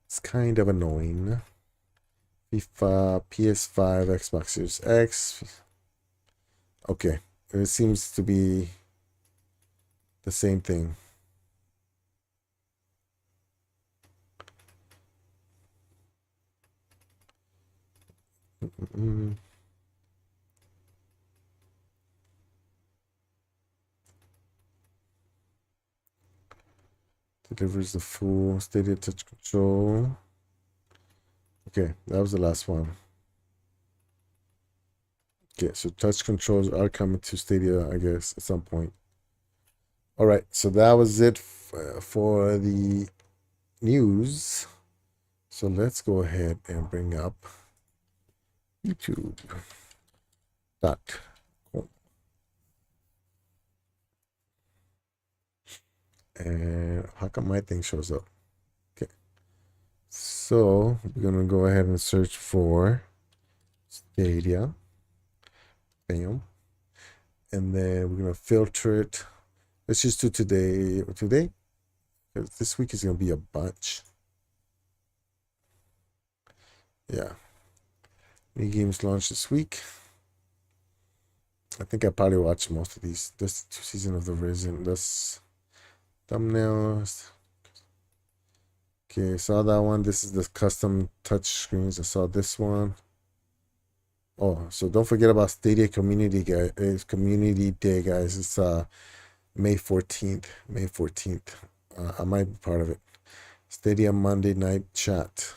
It's kind of annoying. FIFA, PS5, Xbox Series X. Okay. It seems to be the same thing. Delivers the full Stadia touch control. Okay, that was the last one. Okay, so touch controls are coming to Stadia, I guess, at some point. All right, so that was it for the news. So let's go ahead and bring up YouTube.com. And how come my thing shows up? Okay, so we're gonna go ahead and search for Stadia. Bam. And then we're gonna filter it. Let's just do today. Today, because this week is gonna be a bunch. Yeah. New games launched this week. I think I probably watched most of these. This 2 season of the Risen. This thumbnails. Okay, saw that one. This is the custom touch screens. I saw this one. Oh, so don't forget about Stadia Community Day, guys. It's May 14th. May 14th. I might be part of it. Stadia Monday night chat.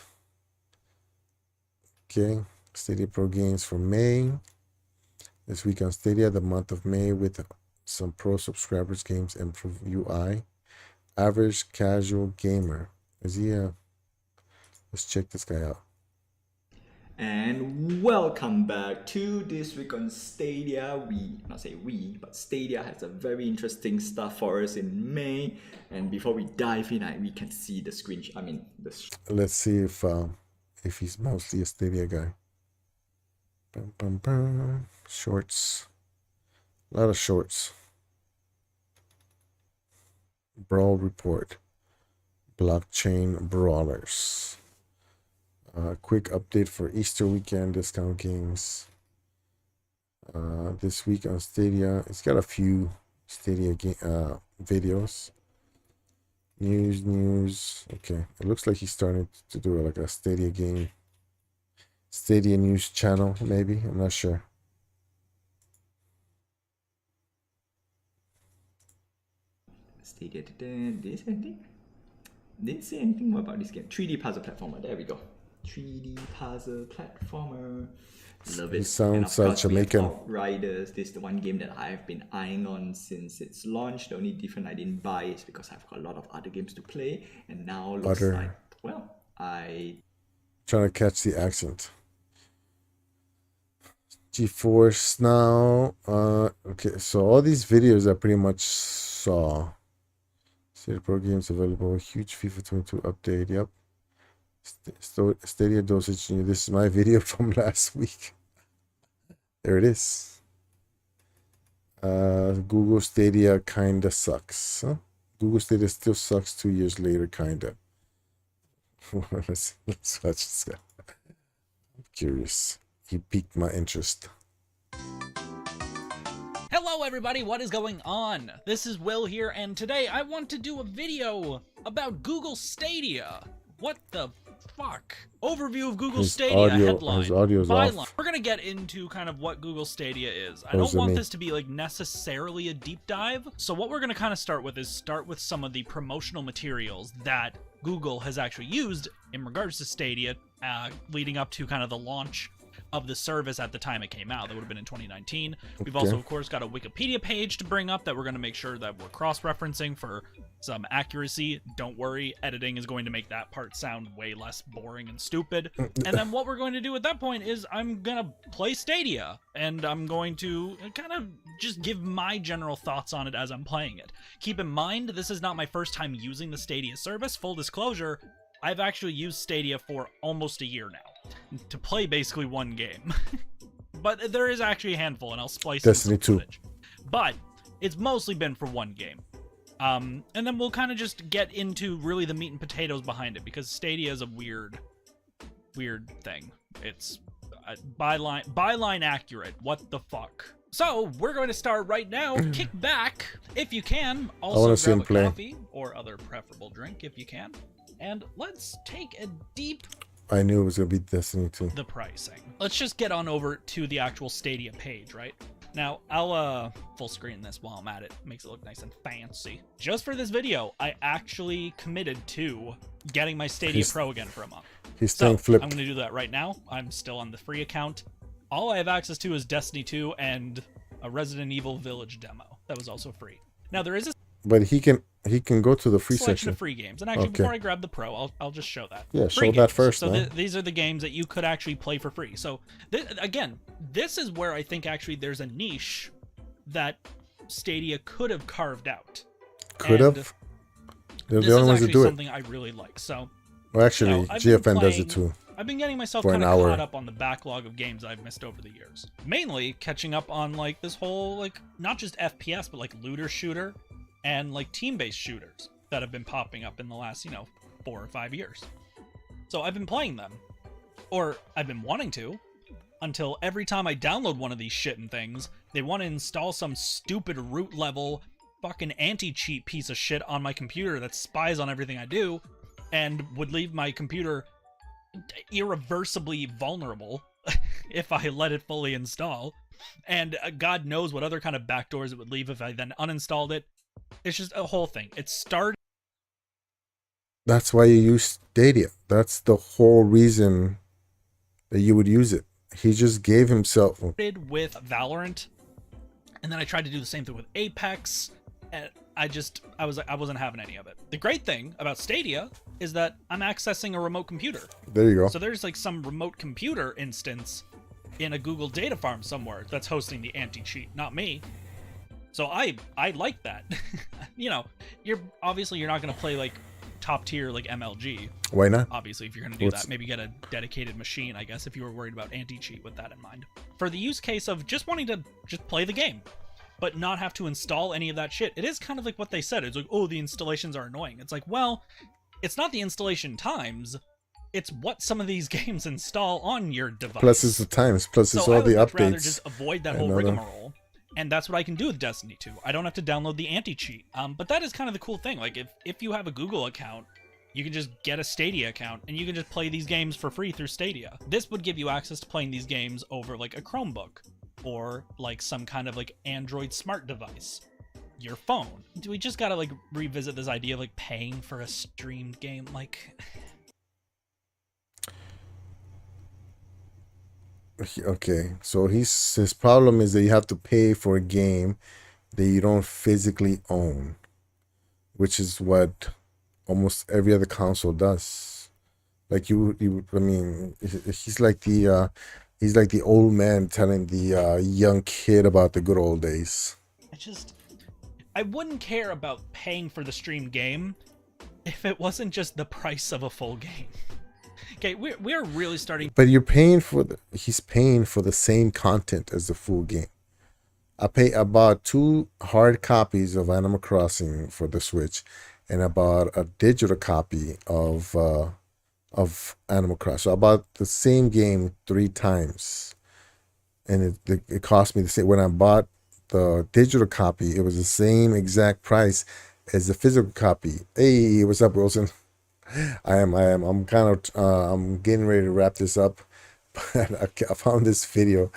Okay, Stadia Pro games for May. This week on Stadia, the month of May, with some pro subscribers games improve UI. Average casual gamer. Is he let's check this guy out. And welcome back to This Week on Stadia. But Stadia has a very interesting stuff for us in May. And before we dive in, we can see the screen. Let's see if he's mostly a Stadia guy. Bum, bum, bum. Shorts. A lot of shorts. Brawl report. Blockchain brawlers. Quick update for Easter weekend discount games. This week on Stadia, it's got a few Stadia videos. News. Okay, it looks like he's starting to do like a Stadia news channel, maybe. I'm not sure. Stadia didn't say anything more about this game. 3D puzzle platformer. There we go. 3D puzzle platformer. Love it. He sounds like Jamaican. Riders. This is the one game that I've been eyeing on since its launch. The only difference I didn't buy is because I've got a lot of other games to play, and now looks like, well, trying to catch the accent. GeForce Now. Okay, so all these videos I pretty much saw. Stadia Pro games available. Huge FIFA 22 update. Yep. Stadia dosage. This is my video from last week. There it is. Google Stadia kinda sucks. Huh? Google Stadia still sucks 2 years later, kinda. let's watch this guy. I'm curious. He piqued my interest. Hello everybody, what is going on? This is Will here, and today I want to do a video about Google Stadia. What the fuck? Overview of Google Stadia headline. His audio's off. We're gonna get into kind of what Google Stadia is. I don't want this to be like necessarily a deep dive, so what we're gonna kind of start with some of the promotional materials that Google has actually used in regards to Stadia, leading up to kind of the launch of the service at the time it came out. That would have been in 2019. We've also, of course, got a Wikipedia page to bring up that we're going to make sure that we're cross-referencing for some accuracy. Don't worry, editing is going to make that part sound way less boring and stupid. And then what we're going to do at that point is I'm going to play Stadia, and I'm going to kind of just give my general thoughts on it as I'm playing it. Keep in mind, this is not my first time using the Stadia service. Full disclosure, I've actually used Stadia for almost a year now to play basically one game. But there is actually a handful, and I'll splice Destiny 2. footage. But it's mostly been for one game. And then we'll kind of just get into really the meat and potatoes behind it, because Stadia is a weird thing. It's byline accurate. What the fuck? So we're going to start right now. Kick back if you can. Also grab a coffee or other preferable drink if you can. And let's take a deep... I knew it was going to be Destiny 2. The pricing. Let's just get on over to the actual Stadia page, right? Now, I'll full screen this while I'm at it. Makes it look nice and fancy. Just for this video, I actually committed to getting my Stadia Pro again for a month. He's staying flipped. I'm going to do that right now. I'm still on the free account. All I have access to is Destiny 2 and a Resident Evil Village demo that was also free. Now there is a But he can go to the free selection section. of free games, and actually Okay. before I grab the Pro, I'll just show that. Yeah, free show games. that first. So man. these are the games that you could actually play for free. So again, this is where I think actually there's a niche that Stadia could have carved out. Could And have. They're this the only is ones that actually do it. something I really like. So Well, actually, you know, I've been GFN does it playing- too. I've been getting myself For an kind of hour. caught up on the backlog of games I've missed over the years. Mainly catching up on like this whole like not just FPS but like looter shooter and like team-based shooters that have been popping up in the last, 4 or 5 years. So I've been playing them, or I've been wanting to, until every time I download one of these shitting things, they want to install some stupid root level fucking anti-cheat piece of shit on my computer that spies on everything I do and would leave my computer irreversibly vulnerable if I let it fully install. And God knows what other kind of backdoors it would leave if I then uninstalled it. It's just a whole thing. It started That's why you use Stadia. That's the whole reason that you would use it. He just gave himself. with Valorant, and then I tried to do the same thing with Apex, and I wasn't having any of it. The great thing about Stadia is that I'm accessing a remote computer. There you go. So there's like some remote computer instance in a Google data farm somewhere that's hosting the anti-cheat, not me. So I like that. You're not going to play like top tier like MLG. Why not? Obviously, if you're going to do that, maybe get a dedicated machine, I guess, if you were worried about anti-cheat with that in mind. For the use case of just wanting to just play the game, but not have to install any of that shit, it is kind of like what they said. It's like, oh, the installations are annoying. It's like, well, it's not the installation times, it's what some of these games install on your device. Plus it's the times. Plus it's So all I the would much updates. rather just avoid that whole know that. rigmarole. And that's what I can do with Destiny 2. I don't have to download the anti-cheat. But that is kind of the cool thing. Like, if you have a Google account, you can just get a Stadia account, and you can just play these games for free through Stadia. This would give you access to playing these games over, like, a Chromebook, or, like, some kind of, like, Android smart device. Your phone. Do we just gotta, like, revisit this idea of, like, paying for a streamed game? Like... Okay, so his problem is that you have to pay for a game that you don't physically own, which is what almost every other console does. Like I mean, he's like the old man telling the young kid about the good old days. I wouldn't care about paying for the streamed game if it wasn't just the price of a full game. Okay, we're really starting. But he's paying for the same content as the full game. I bought 2 hard copies of Animal Crossing for the Switch, and I bought a digital copy of Animal Crossing. So I bought the same game 3 times, and it cost me the same. When I bought the digital copy, it was the same exact price as the physical copy. Hey, what's up, Wilson? I'm kind of I'm getting ready to wrap this up, but I found this video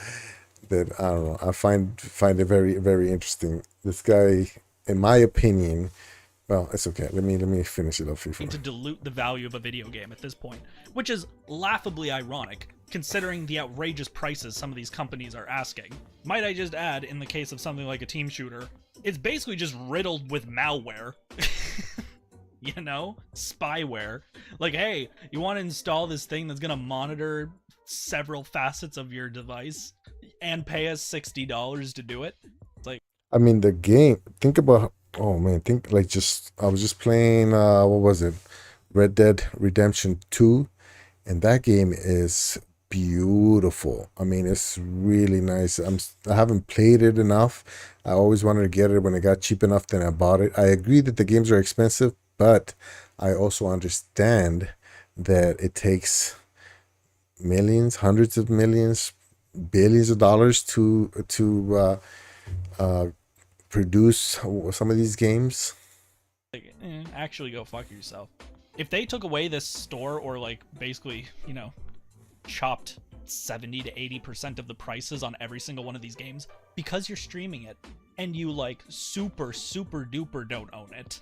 that I don't know. I find it very, very interesting. This guy, in my opinion, well, it's okay. Let me finish it up before. To dilute the value of a video game at this point, which is laughably ironic considering the outrageous prices some of these companies are asking. Might I just add, in the case of something like a team shooter, it's basically just riddled with malware. Spyware. Like, hey, you want to install this thing that's gonna monitor several facets of your device and pay us $60 to do it? It's like, I mean, the game. Think about. Oh man, I was just playing. What was it? Red Dead Redemption 2, and that game is beautiful. I mean, it's really nice. I haven't played it enough. I always wanted to get it when it got cheap enough. Then I bought it. I agree that the games are expensive, but I also understand that it takes millions, hundreds of millions, billions of dollars to produce some of these games. actually go fuck yourself. If they took away this store, or like basically, chopped 70 to 80% of the prices on every single one of these games because you're streaming it and you like super duper don't own it.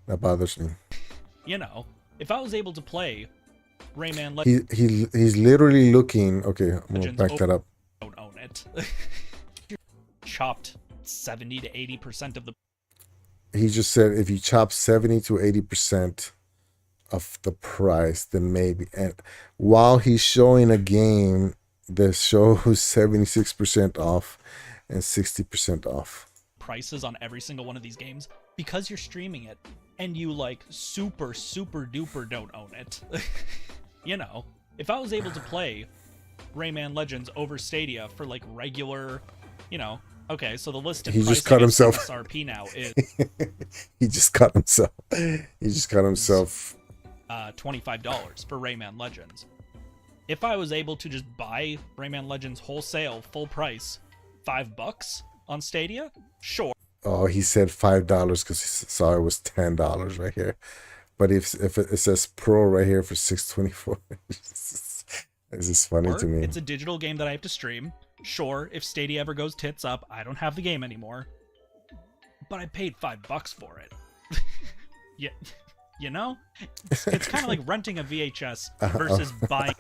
That bothers me. If I was able to play Rayman He's literally looking. Okay, I'm gonna Legends back that up. don't own it. Chopped 70 to 80% of the He just said if you chop 70 to 80% of the price, then maybe. And while he's showing a game that shows 76% off and 60% off. prices on every single one of these games because you're streaming it and you like super duper don't own it. You know, if I was able to play Rayman Legends over Stadia for like regular, you know, okay, so the listed He price just cut himself. MSRP now is He just cut himself. He just cut himself. $25 for Rayman Legends. If I was able to just buy Rayman Legends wholesale full price, $5 on Stadia, sure. Oh, he said $5 because he saw it was $10 right here. But if it says Pro right here for $624, this is funny Or to me. it's a digital game that I have to stream. Sure, if Stadia ever goes tits up, I don't have the game anymore. But I paid $5 for it. Yeah, you know, it's kind of like renting a VHS versus buying.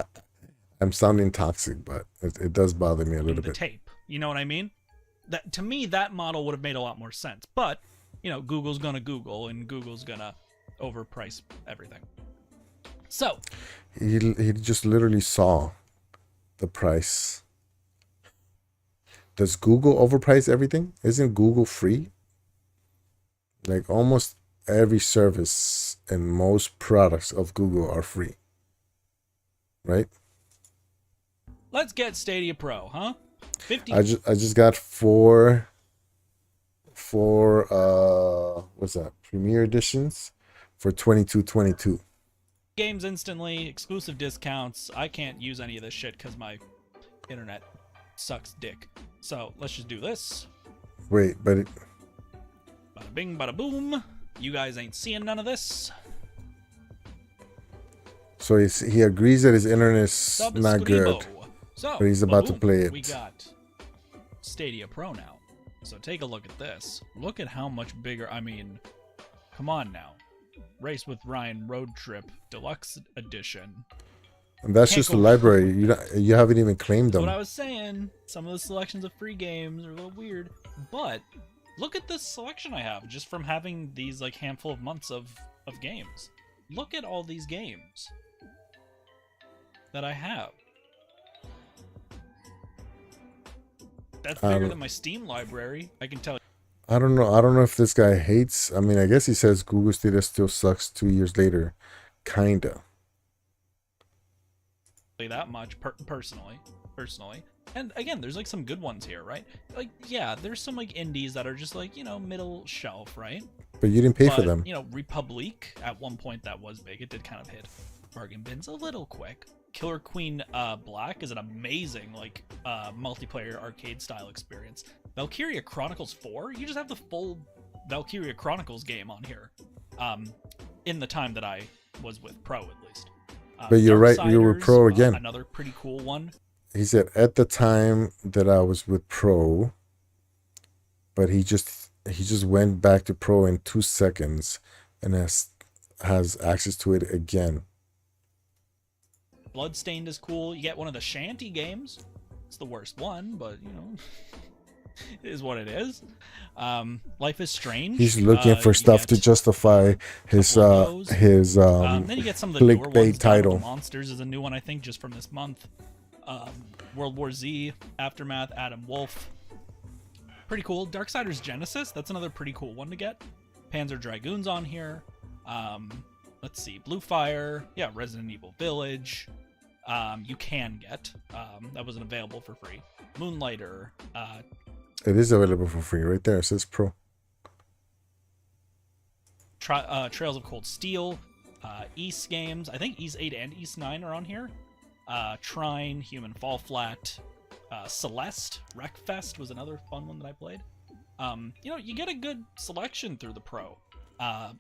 I'm sounding toxic, but it does bother me a little the bit. tape. You know what I mean? That to me, that model would have made a lot more sense. But you know, Google's gonna Google, and Google's gonna overprice everything. So He just literally saw the price. Does Google overprice everything? Isn't Google free? Like almost every service and most products of Google are free, right? let's get Stadia Pro, huh? 50. I just got four what's that? Premier editions for $22.22. Games instantly, exclusive discounts. I can't use any of this shit because my internet sucks dick. So let's just do this. Wait, but Bada bing, bada boom. You guys ain't seeing none of this. so he agrees that his internet's not good, Subscribo. So, but he's about to boom, play it. We got Stadia Pro now. So take a look at this. Look at how much bigger. I mean, come on now. Race with Ryan Road Trip Deluxe Edition. And that's Can't just go the library. You haven't even claimed That's them. what I was saying. Some of the selections of free games are a little weird, but look at this selection I have just from having these like handful of months of games. Look at all these games that I have. That's bigger than my Steam library, I can tell you. I don't know. I don't know if this guy hates. I mean, I guess he says Google Stadia still sucks 2 years later. Kinda. That much personally. And again, there's like some good ones here, right? Like, yeah, there's some like indies that are just like, you know, middle shelf, right? But you didn't pay for them. You know, Republic, at one point that was big. It did kind of hit bargain bins a little quick. Killer Queen Black is an amazing like multiplayer arcade style experience. Valkyria Chronicles 4, you just have the full Valkyria Chronicles game on here. In the time that I was with Pro, at least. But you're right, you were Pro again. Another pretty cool one. He said at the time that I was with Pro, but he just went back to Pro in 2 seconds and has access to it again. Bloodstained is cool. You get one of the Shanty games. It's the worst one, but you know, it is what it is. Life is Strange. He's looking for stuff to justify his then you get some of the newer clickbait ones. title. Monsters is a new one, I think, just from this month. World War Z, Aftermath, Adam Wolf. Pretty cool. Darksiders Genesis, that's another pretty cool one to get. Panzer Dragoon's on here. Let's see, Blue Fire, yeah, Resident Evil Village. You can get. That wasn't available for free. Moonlighter. It is available for free right there. It says Pro. Trails of Cold Steel. East games. I think East 8 and East 9 are on here. Trine, Human Fall Flat. Celeste, Wreckfest was another fun one that I played. You know, you get a good selection through the Pro.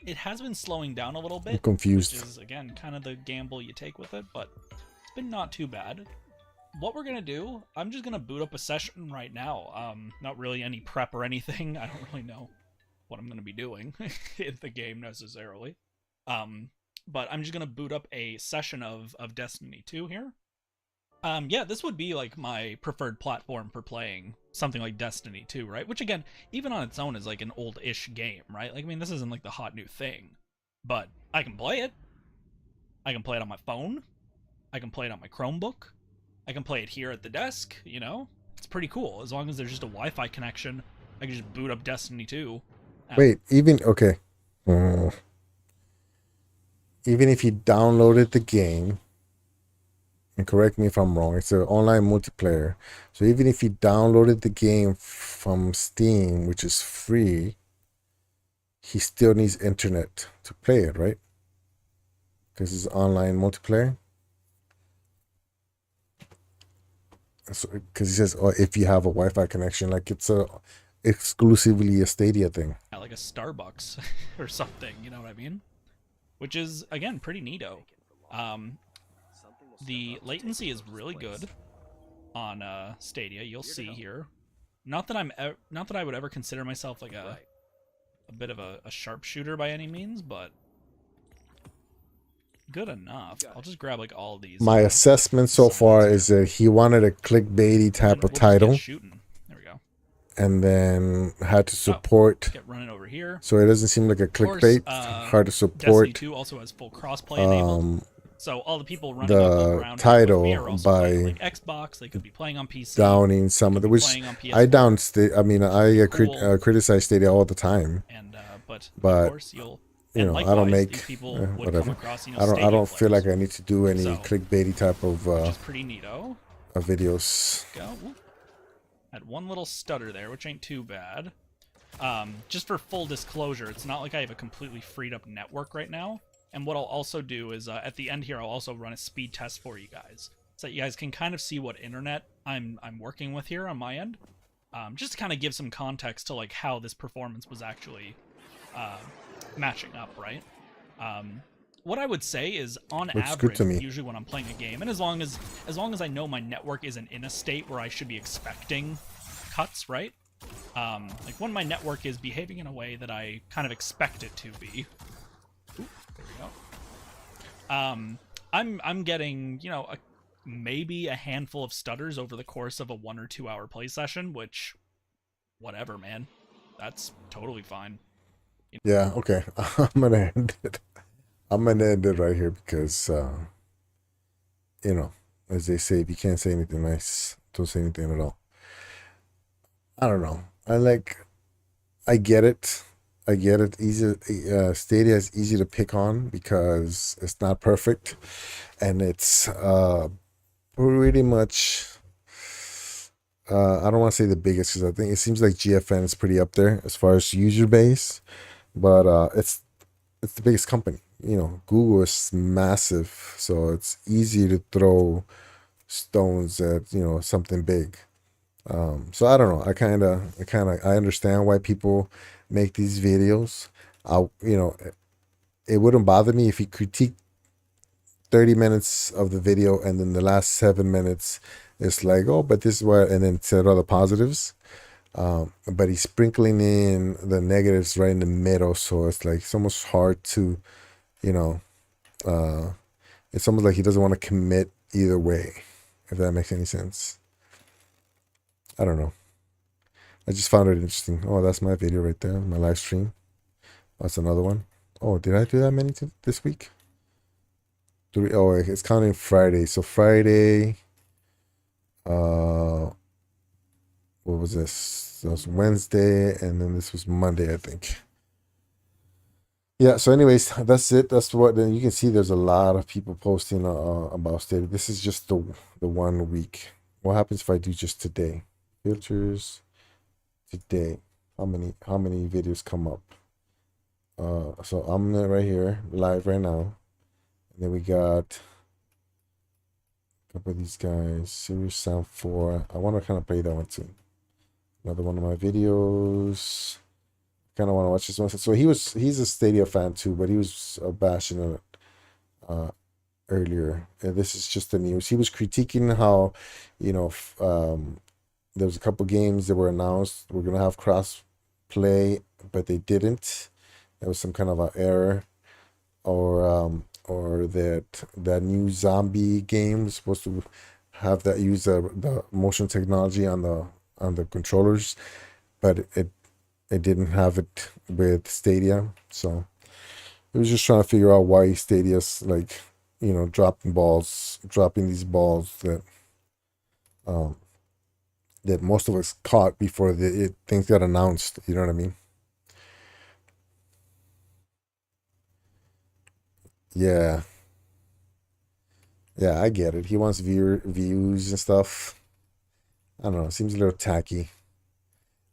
It has been slowing down a little bit. I'm confused. Which is, again, kind of the gamble you take with it, but it's been not too bad. What we're going to do, I'm just going to boot up a session right now. Not really any prep or anything. I don't really know what I'm going to be doing in the game necessarily. but I'm just gonna boot up a session of Destiny 2 here. Yeah, this would be like my preferred platform for playing something like Destiny 2, right? Which again, even on its own is like an old-ish game, right? Like, I mean, this isn't like the hot new thing, but I can play it. I can play it on my phone. I can play it on my Chromebook. I can play it here at the desk, you know? It's pretty cool. As long as there's just a Wi-Fi connection, I can just boot up Destiny 2. Wait, okay. Even if you downloaded the game, and correct me if I'm wrong, it's an online multiplayer. So even if you downloaded the game from Steam, which is free, he still needs internet to play it, right? Because it's online multiplayer. So, because he says, if you have a Wi-Fi connection, like it's exclusively a Stadia thing. Yeah, like a Starbucks or something, you know what I mean? Which is, again, pretty neato. The latency is really good on Stadia. You'll see here. Not that I would ever consider myself like a bit of a sharpshooter by any means, but good enough. I'll just grab like all of these. My assessment so far is that he wanted a clickbaity type of title. Shooting. There we go. And then had to support. Get running over here. So it doesn't seem like a clickbait. Hard to support. Destiny 2 also has full crossplay enabled. So all the people running the title by like Xbox, they could be playing on PC. Downing some of the which I down. I mean, I criticize Stadia all the time. And but of course you'll. You know, I don't make whatever. Across, you know, I don't feel like I need to do any clickbaity type of which is pretty neato. Videos. Had one little stutter there, which ain't too bad. Just for full disclosure, it's not like I have a completely freed up network right now. And what I'll also do is at the end here, I'll also run a speed test for you guys, so that you guys can kind of see what internet I'm working with here on my end. Just to kind of give some context to like how this performance was actually matching up, right? What I would say is, on average, usually when I'm playing a game, and as long as I know my network isn't in a state where I should be expecting cuts, right? Like when my network is behaving in a way that I kind of expect it to be. Ooh, there we go. I'm getting, you know, maybe a handful of stutters over the course of a 1 or 2 hour play session, which, whatever, man, that's totally fine. Yeah, okay. I'm gonna end it right here because you know, as they say, if you can't say anything nice, don't say anything at all. I don't know. I get it. Easy. Stadia is easy to pick on because it's not perfect, and it's pretty much. I don't want to say the biggest because I think it seems like GFN is pretty up there as far as user base, but it's the biggest company. You know, Google is massive, so it's easy to throw stones at, you know, something big. So I don't know. I understand why people make these videos. You know, it wouldn't bother me if he critiqued 30 minutes of the video and then the last 7 minutes is like, oh, but this is where, and then said other positives. But he's sprinkling in the negatives right in the middle, so it's like it's almost hard to, you know, it's almost like he doesn't want to commit either way, if that makes any sense. I don't know. I just found it interesting. Oh, that's my video right there, my live stream. That's another one. Oh, did I do that many this week? 3. Oh, it's counting Friday. So Friday, what was this? That was Wednesday, and then this was Monday, I think. Yeah, so anyways, that's it. That's what, then you can see there's a lot of people posting about Stadia. This is just the 1 week. What happens if I do just today? Filters today. How many videos come up? So I'm right here, live right now. And then we got a couple of these guys. Serious Sound 4. I want to kind of play that one too. Another one of my videos. Kind of want to watch this one. So he's a Stadia fan too, but he was bashing it earlier. And this is just the news. He was critiquing how, you know, there was a couple games that were announced we're gonna have cross play, but they didn't. There was some kind of an error, or or that new zombie game was supposed to have that use the motion technology on the controllers, but it didn't have it with Stadia. So it was just trying to figure out why Stadia's like, dropping these balls um, that most of us caught before things got announced. You know what I mean? Yeah, yeah, I get it. He wants views and stuff. I don't know. It seems a little tacky.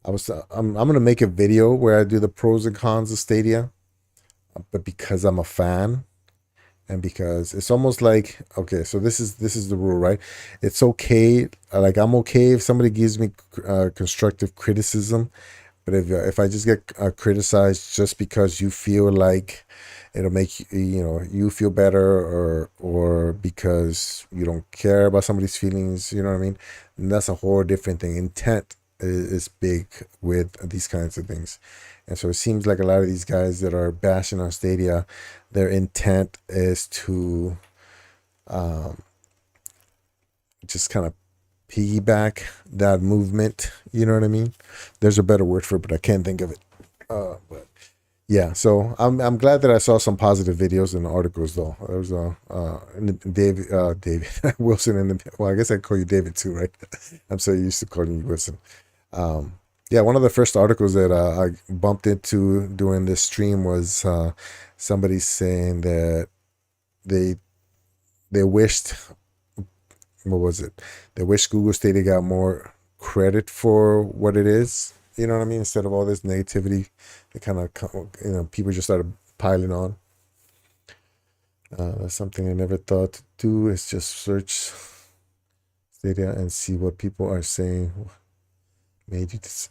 I'm gonna make a video where I do the pros and cons of Stadia, but because I'm a fan, and because it's almost like, okay, so this is the rule, right? It's okay, like I'm okay if somebody gives me constructive criticism, but if I just get criticized just because you feel like it'll make you feel better, or because you don't care about somebody's feelings, you know what I mean? And that's a whole different thing. Intent is big with these kinds of things. And so it seems like a lot of these guys that are bashing on Stadia, their intent is to just kind of piggyback that movement. You know what I mean? There's a better word for it, but I can't think of it. But yeah, so I'm glad that I saw some positive videos and articles though. There was David Wilson well, I guess I call you David too, right? I'm so used to calling you Wilson. Yeah, one of the first articles that I bumped into during this stream was somebody saying that they wished, what was it? They wished Google Stadia got more credit for what it is. You know what I mean? Instead of all this negativity, it kind of, people just started piling on. That's something I never thought to do, is just search Stadia and see what people are saying. Made you this.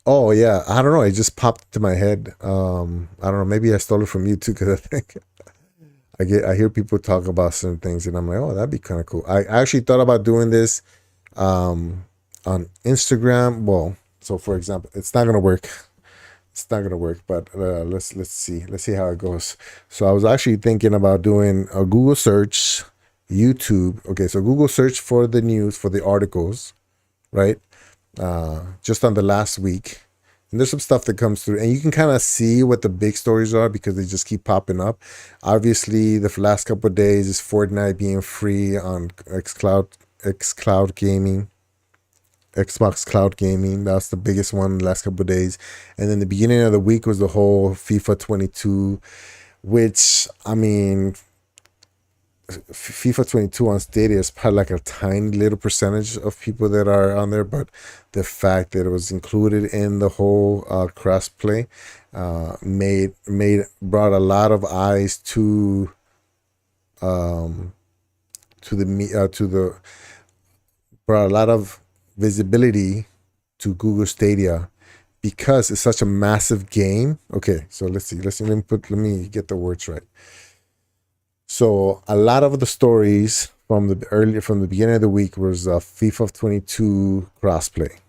Oh yeah, I don't know. It just popped into my head. I don't know. Maybe I stole it from you too, because I think I hear people talk about certain things, and I'm like, oh, that'd be kind of cool. I actually thought about doing this on Instagram. Well, so for example, it's not gonna work. It's not gonna work, but let's see. Let's see how it goes. So I was actually thinking about doing a Google search, YouTube. Okay, so Google search for the news, for the articles, right? Just on the last week. And there's some stuff that comes through, and you can kind of see what the big stories are because they just keep popping up. Obviously, the last couple of days is Fortnite being free on xCloud Gaming, Xbox Cloud Gaming. That's the biggest one the last couple of days. And then the beginning of the week was the whole FIFA 22, which, I mean, FIFA 22 on Stadia is probably like a tiny little percentage of people that are on there, but the fact that it was included in the whole cross play brought a lot of eyes to brought a lot of visibility to Google Stadia because it's such a massive game. Okay, so let's see. Let me get the words right. So a lot of the stories from the beginning of the week was FIFA 22 crossplay,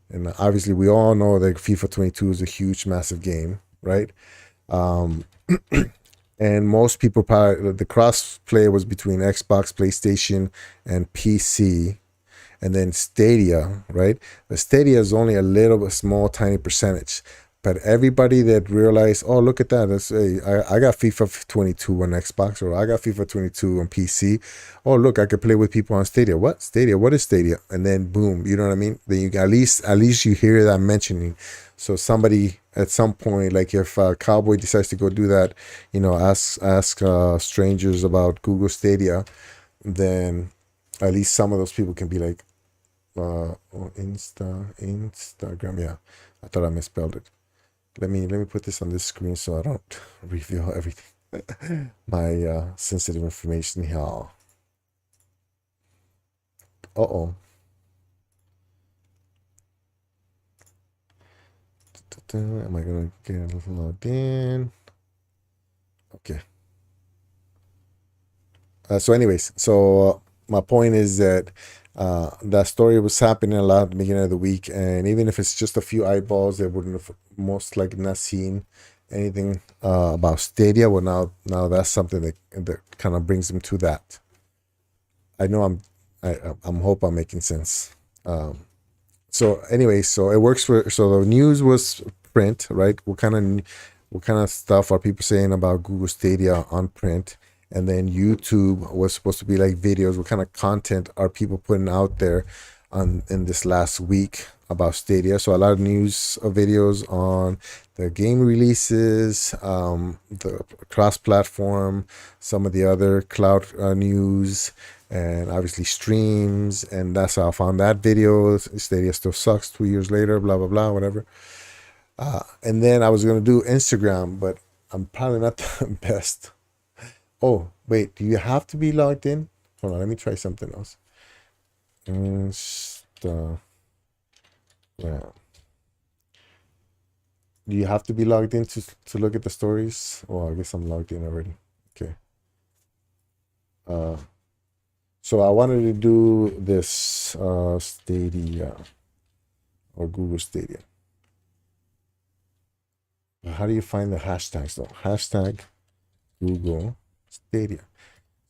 and obviously we all know that FIFA 22 is a huge, massive game, right? And most people probably, the crossplay was between Xbox, PlayStation, and PC, and then Stadia, right? The Stadia is only a small, tiny percentage. But everybody that realized, oh, look at that. I got FIFA 22 on Xbox, or I got FIFA 22 on PC. Oh, look, I could play with people on Stadia. What? Stadia? What is Stadia? And then boom, you know what I mean? Then you at least you hear that mentioning. So somebody at some point, like if Cowboy decides to go do that, ask strangers about Google Stadia, then at least some of those people can be like, Instagram. Yeah, I thought I misspelled it. Let me put this on this screen so I don't reveal everything. My sensitive information here. Uh-oh. Am I gonna get logged in? Okay. So anyways, my point is that that story was happening a lot at the beginning of the week, and even if it's just a few eyeballs that wouldn't have most likely not seen anything about Stadia. Well, now that's something that kind of brings him to that. I know I'm hope I'm making sense. So anyway, so it works for. So the news was print, right? What kind of stuff are people saying about Google Stadia on print? And then YouTube was supposed to be like videos. What kind of content are people putting out there on in this last week about Stadia? So a lot of news videos on the game releases, the cross-platform, some of the other cloud news, and obviously streams. And that's how I found that video. Stadia still sucks 2 years later, blah blah blah, whatever. And then I was gonna do Instagram, but I'm probably not the best. Oh, wait, do you have to be logged in? Hold on, let me try something else. Insta. Yeah. Do you have to be logged in to look at the stories? Oh, I guess I'm logged in already. Okay. So I wanted to do this Stadia or Google Stadia. How do you find the hashtags though? Hashtag Google Stadia.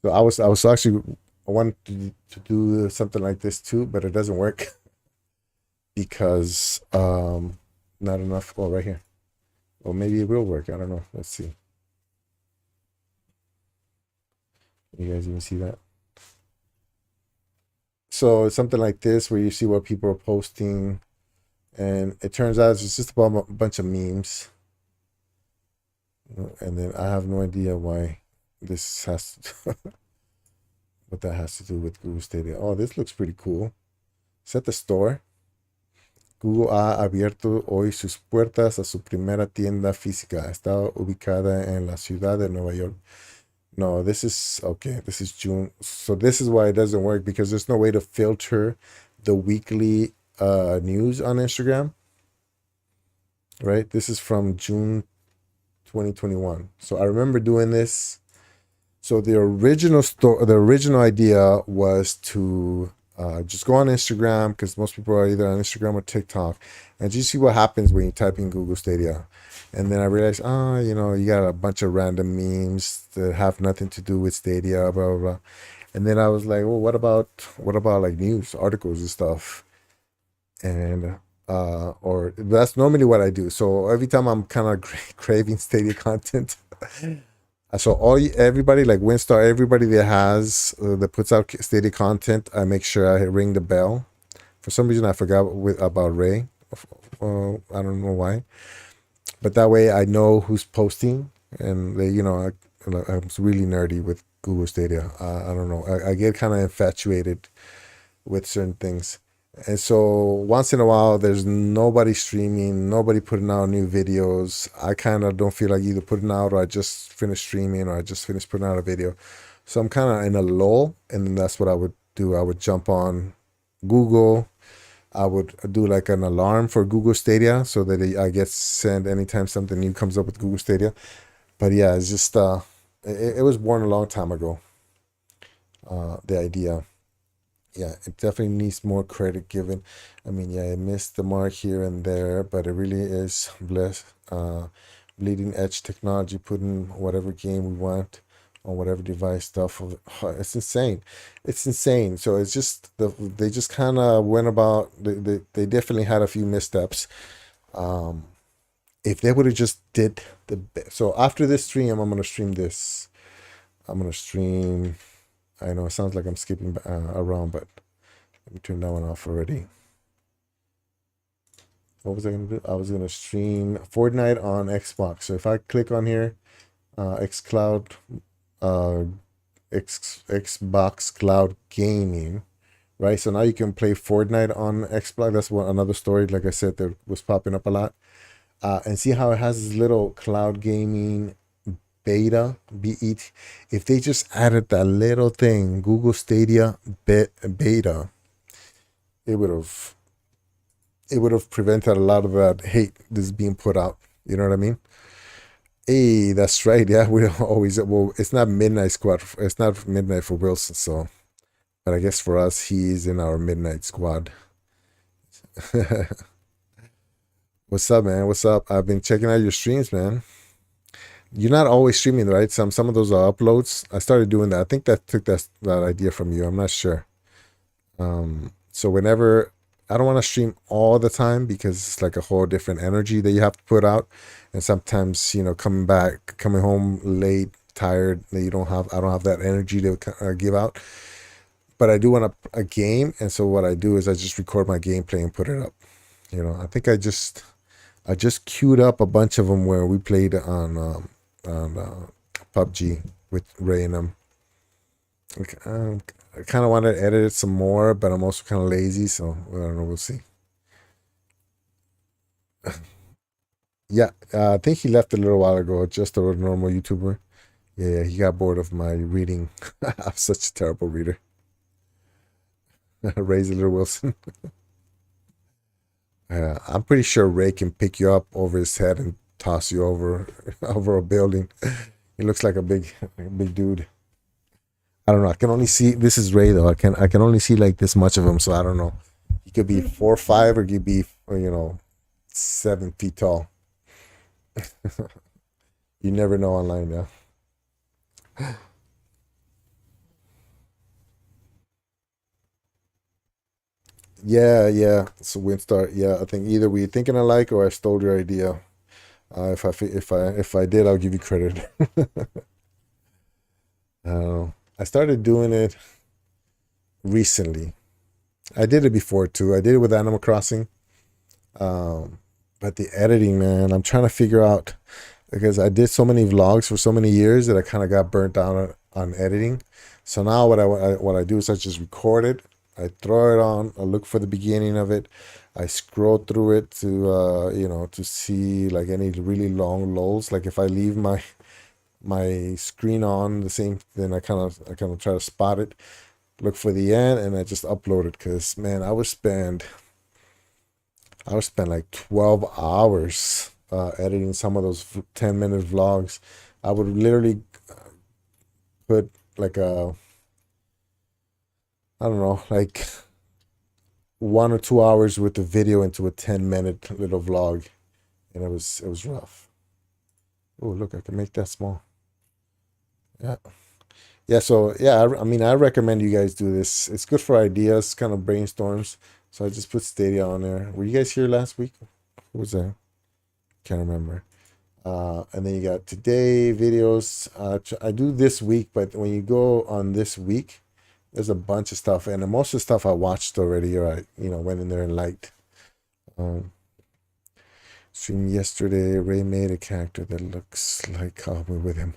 So I was actually I wanted to do something like this too, but it doesn't work because not enough. Oh, right here. Or maybe it will work. I don't know. Let's see. You guys even see that? So it's something like this where you see what people are posting, and it turns out it's just about a bunch of memes. And then I have no idea why this has to what that has to do with Google Stadia. Oh, this looks pretty cool. It's at the store. Google ha abierto hoy sus puertas a su primera tienda física. Está ubicada en la ciudad de Nueva York. No, this is okay. This is June. So this is why it doesn't work, because there's no way to filter the weekly news on Instagram. Right? This is from June 2021. So I remember doing this. So the original idea was to just go on Instagram, because most people are either on Instagram or TikTok, and just see what happens when you type in Google Stadia. And then I realized, you got a bunch of random memes that have nothing to do with Stadia, blah blah blah. And then I was like, well, what about like news articles and stuff? And or that's normally what I do. So every time I'm kind of craving Stadia content. So everybody like Winstar, everybody that has that puts out Stadia content, I make sure I ring the bell. For some reason, I forgot about Ray. I don't know why, but that way I know who's posting, and I'm really nerdy with Google Stadia. I don't know. I get kind of infatuated with certain things. And so once in a while, there's nobody streaming, nobody putting out new videos. I kind of don't feel like either putting out, or I just finished streaming, or I just finished putting out a video. So I'm kind of in a lull, and then that's what I would do. I would jump on Google. I would do like an alarm for Google Stadia so that I get sent anytime something new comes up with Google Stadia. But yeah, it's just it was born a long time ago. The idea. Yeah, it definitely needs more credit given. I mean, yeah, it missed the mark here and there, but it really is blessed. Bleeding edge technology, putting whatever game we want on whatever device stuff. It's insane. It's insane. So it's just they just kind of went about. They definitely had a few missteps. If they would have just did the best. So after this stream, I'm gonna stream this. I'm gonna stream. I know it sounds like I'm skipping around, but let me turn that one off already. What was I going to do? I was going to stream Fortnite on Xbox. So if I click on here, xCloud, Xbox Cloud Gaming, right? So now you can play Fortnite on Xbox. That's another story, like I said, that was popping up a lot. And see how it has this little cloud gaming beta, BET. If they just added that little thing, Google Stadia beta, it would have prevented a lot of that hate that's being put out. You know what I mean? Hey, that's right. Yeah, we always, well, it's not midnight squad. It's not midnight for Wilson, so, but I guess for us, he's in our midnight squad. What's up, man? What's up? I've been checking out your streams, man. You're not always streaming, right? Some of those are uploads. I started doing that. I think that took that idea from you. I'm not sure. So whenever I don't want to stream all the time because it's like a whole different energy that you have to put out, and sometimes coming home late, tired, that I don't have that energy to give out. But I do want a game, and so what I do is I just record my gameplay and put it up. I think I just queued up a bunch of them where we played on PUBG with Ray and them. I kind of want to edit it some more, but I'm also kind of lazy, so I don't know. We'll see. Yeah, I think he left a little while ago. Just a normal YouTuber. Yeah, he got bored of my reading. I'm such a terrible reader. Ray's a little Wilson. I'm pretty sure Ray can pick you up over his head and toss you over over a building. He looks like a big dude. I don't know. I can only see. This is Ray though. I can only see like this much of him, so I don't know. He could be 4'5" or he could be 7 feet tall. You never know online now. Yeah. So Windstar. Yeah, I think either we thinking alike or I stole your idea. If I did, I'll give you credit. I started doing it recently. I did it before too. I did it with Animal Crossing. Um, but the editing, man, I'm trying to figure out because I did so many vlogs for so many years that I kind of got burnt out on editing. So now what I do is I just record it. I throw it on. I look for the beginning of it. I scroll through it to see like any really long lulls. Like if I leave my screen on the same, then I kind of try to spot it, look for the end, and I just upload it. Because man, I would spend like 12 hours editing some of those 10-minute vlogs. I would literally put like I don't know, like 1 or 2 hours with the video into a 10-minute little vlog, and it was rough. Oh, look, I can make that small. Yeah. Yeah, so yeah, I mean, I recommend you guys do this. It's good for ideas, kind of brainstorms. So I just put Stadia on there. Were you guys here last week? Who was that? Can't remember. And then you got today videos. I do this week, but when you go on this week, there's a bunch of stuff, and most of the stuff I watched already, or went in there and liked. Um, Stream yesterday. Ray made a character that looks like Cowboy with him.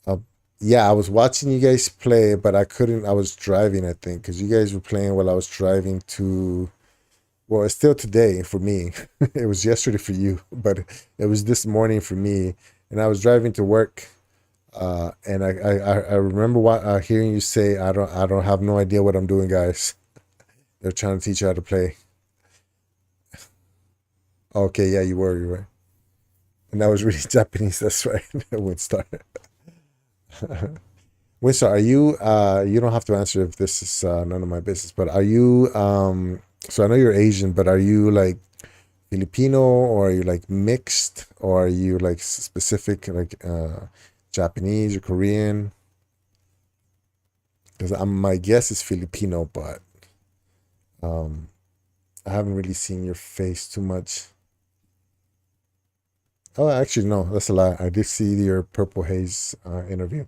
Uh, yeah, I was watching you guys play, but I couldn't. I was driving, I think, because you guys were playing while I was driving to. Well, it's still today for me. It was yesterday for you, but it was this morning for me, and I was driving to work. And I remember hearing you say, I don't have no idea what I'm doing, guys. They're trying to teach you how to play. Okay, yeah, you were, and that was really Japanese. That's right. Windstar. Winston, are you you don't have to answer if this is none of my business, but are you so I know you're Asian, but are you like Filipino, or are you like mixed, or are you like specific like Japanese or Korean? Because my guess is Filipino, but um I haven't really seen your face too much. Oh, actually, no, that's a lie. I did see your Purple Haze interview.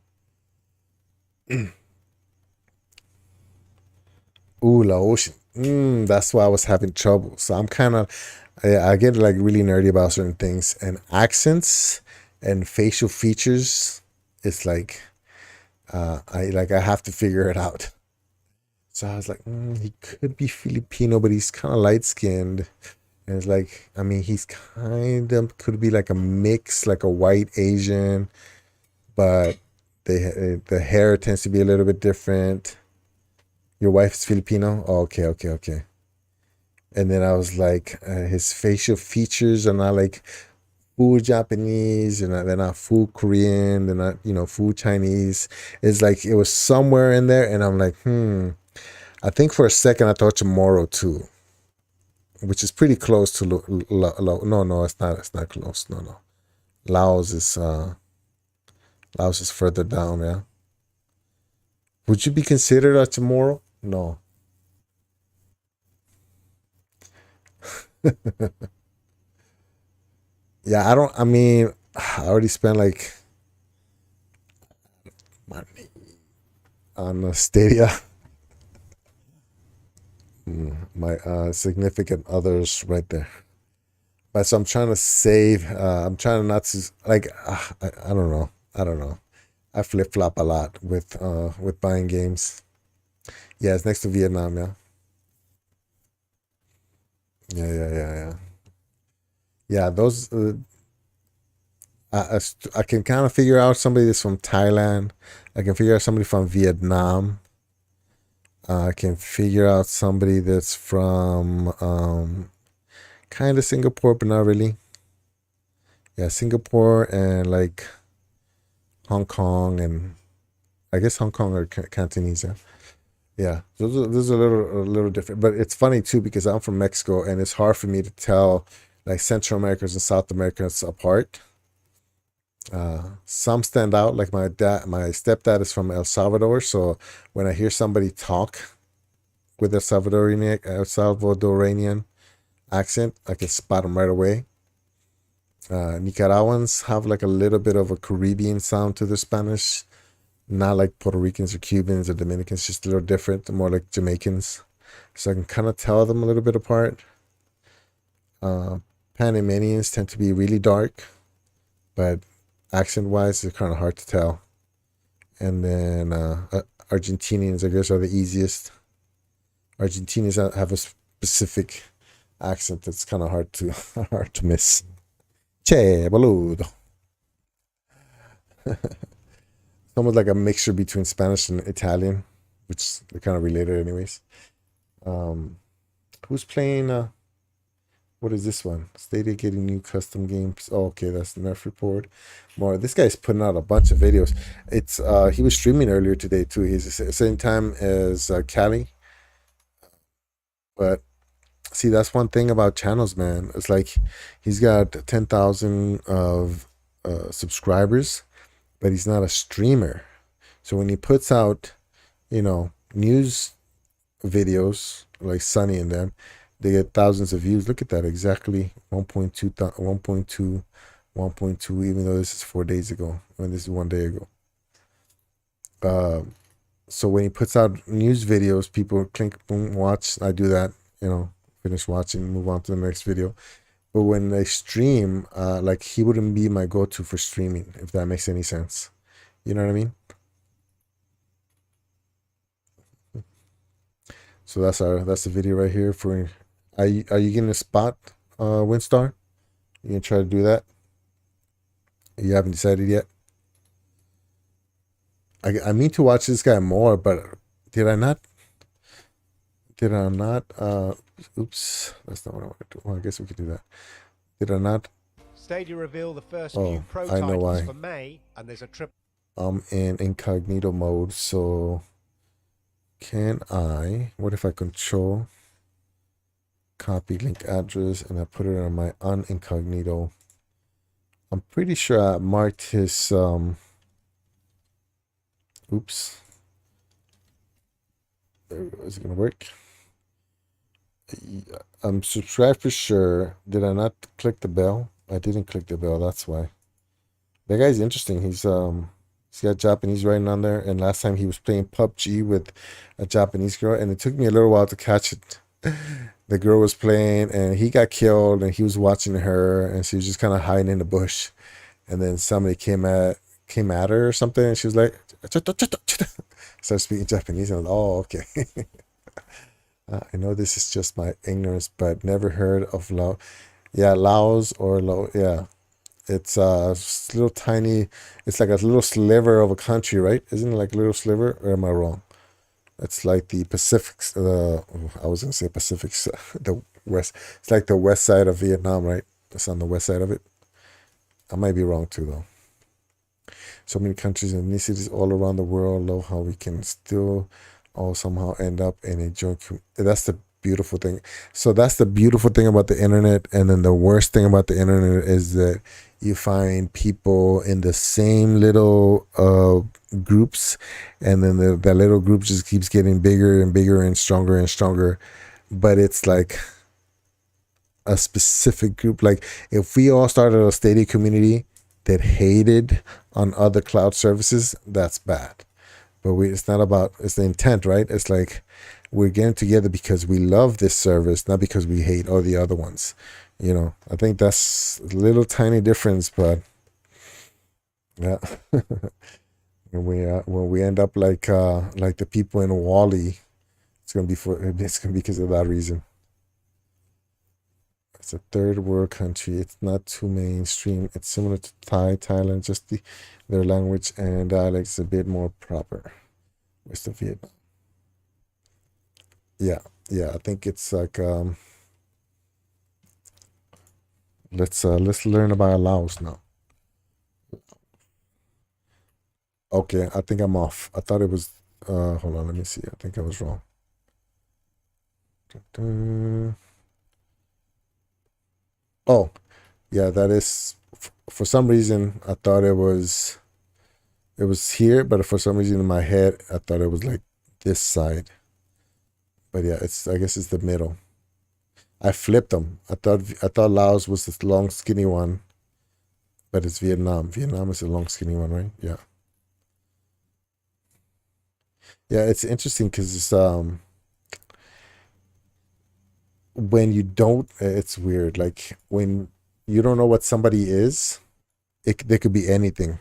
Ooh, Laotian. That's why I was having trouble. So I get like really nerdy about certain things, and accents and facial features. It's like I have to figure it out. So I was like, he could be Filipino, but he's kind of light skinned. And it's like, I mean, he's kind of could be like a mix, like a white Asian, but the hair tends to be a little bit different. Your wife's Filipino? Oh, okay, okay, okay. And then I was like, his facial features are not like full Japanese, and they're not full Korean, they're not, full Chinese. It's like it was somewhere in there, and I'm like, I think for a second I thought tomorrow too, which is pretty close to no, no, it's not close. No, no. Laos is further down. Yeah. Would you be considered a Chamorro? No. Yeah, I don't. I mean, I already spent like money on Stadia. My significant others right there. But so I'm trying to save. I'm trying not to like. I don't know. I don't know. I flip flop a lot with buying games. Yeah, it's next to Vietnam. Yeah. Yeah. Yeah. Yeah. Yeah. Yeah. Those. I can kind of figure out somebody that's from Thailand. I can figure out somebody from Vietnam. I can figure out somebody that's from kind of Singapore, but not really. Yeah, Singapore and like Hong Kong, and I guess Hong Kong or Cantonese. Yeah, those are a little different, but it's funny too because I'm from Mexico and it's hard for me to tell like Central Americans and South Americans apart. Some stand out, like my stepdad is from El Salvador, so when I hear somebody talk with a Salvadorian accent, I can spot them right away. Nicaraguans have like a little bit of a Caribbean sound to the Spanish, not like Puerto Ricans or Cubans or Dominicans, just a little different, more like Jamaicans. So I can kind of tell them a little bit apart. Panamanians tend to be really dark, but accent-wise, they're kind of hard to tell. And then Argentinians, I guess, are the easiest. Argentinians have a specific accent that's kind of hard to miss. Che, boludo. It's almost like a mixture between Spanish and Italian, which they're kind of related, anyways. Who's playing? What is this one? Stadia getting new custom games. Oh, okay, that's the Nerf report. More. This guy's putting out a bunch of videos. It's he was streaming earlier today too. He's the same time as Cali. But see, that's one thing about channels, man. It's like he's got 10,000 of subscribers, but he's not a streamer. So when he puts out, news videos like Sunny and them, they get thousands of views. Look at that, exactly 1.2, 1.2, 1.2. Even though this is 4 days ago, when this is 1 day ago. So when he puts out news videos, people click, boom, watch. I do that, finish watching, move on to the next video. But when they stream, like he wouldn't be my go-to for streaming, if that makes any sense. You know what I mean? So that's the video right here for. Are you getting a spot, Winstar? You gonna try to do that? You haven't decided yet. I mean to watch this guy more, but did I not? Did I not? Oops, that's not what I want to do. Well, I guess we could do that. Did I not? Stadia reveal the first few pro I know titles why. for May, and there's a triple. I'm in incognito mode, so can I? What if I control copy link address and I put it on my unincognito? I'm pretty sure I marked his oops. Is it gonna work? I'm subscribed for sure. Did I not click the bell? I didn't click the bell, that's why. That guy's interesting. He's got Japanese writing on there, and last time he was playing PUBG with a Japanese girl, and it took me a little while to catch it. The girl was playing and he got killed, and he was watching her, and she was just kind of hiding in the bush. And then somebody came at her or something, and she was like, started speaking Japanese, and I was like, oh, okay. I know this is just my ignorance, but never heard of Laos. Yeah, Laos or yeah. It's a little tiny, it's like a little sliver of a country, right? Isn't it like a little sliver, or am I wrong? It's like the Pacific, I was gonna say Pacific, the west. It's like the west side of Vietnam, right? It's on the west side of it. I might be wrong too, though. So many countries and ethnicities all around the world. Love how we can still all somehow end up in a joint. That's the beautiful thing. So that's the beautiful thing about the internet. And then the worst thing about the internet is that you find people in the same little groups, and then that little group just keeps getting bigger and bigger and stronger, but it's like a specific group. Like if we all started a Stadia community that hated on other cloud services, that's bad. But it's not about, it's the intent, right? It's like we're getting together because we love this service, not because we hate all the other ones. I think that's a little tiny difference, but yeah. When we end up like the people in Wally, it's gonna be because of that reason. It's a third world country. It's not too mainstream. It's similar to Thailand, just their language and dialect is a bit more proper. West of Vietnam. Yeah, I think it's like let's learn about Laos now. Okay, I think I'm off. I thought it was hold on, let me see. I think I was wrong. Oh, yeah, that is for some reason I thought it was here, but for some reason in my head I thought it was like this side. But yeah, I guess it's the middle. I flipped them. I thought Laos was the long skinny one, but it's Vietnam. Vietnam is the long skinny one, right? Yeah. Yeah, it's interesting because it's when you don't, it's weird. Like when you don't know what somebody is, they could be anything.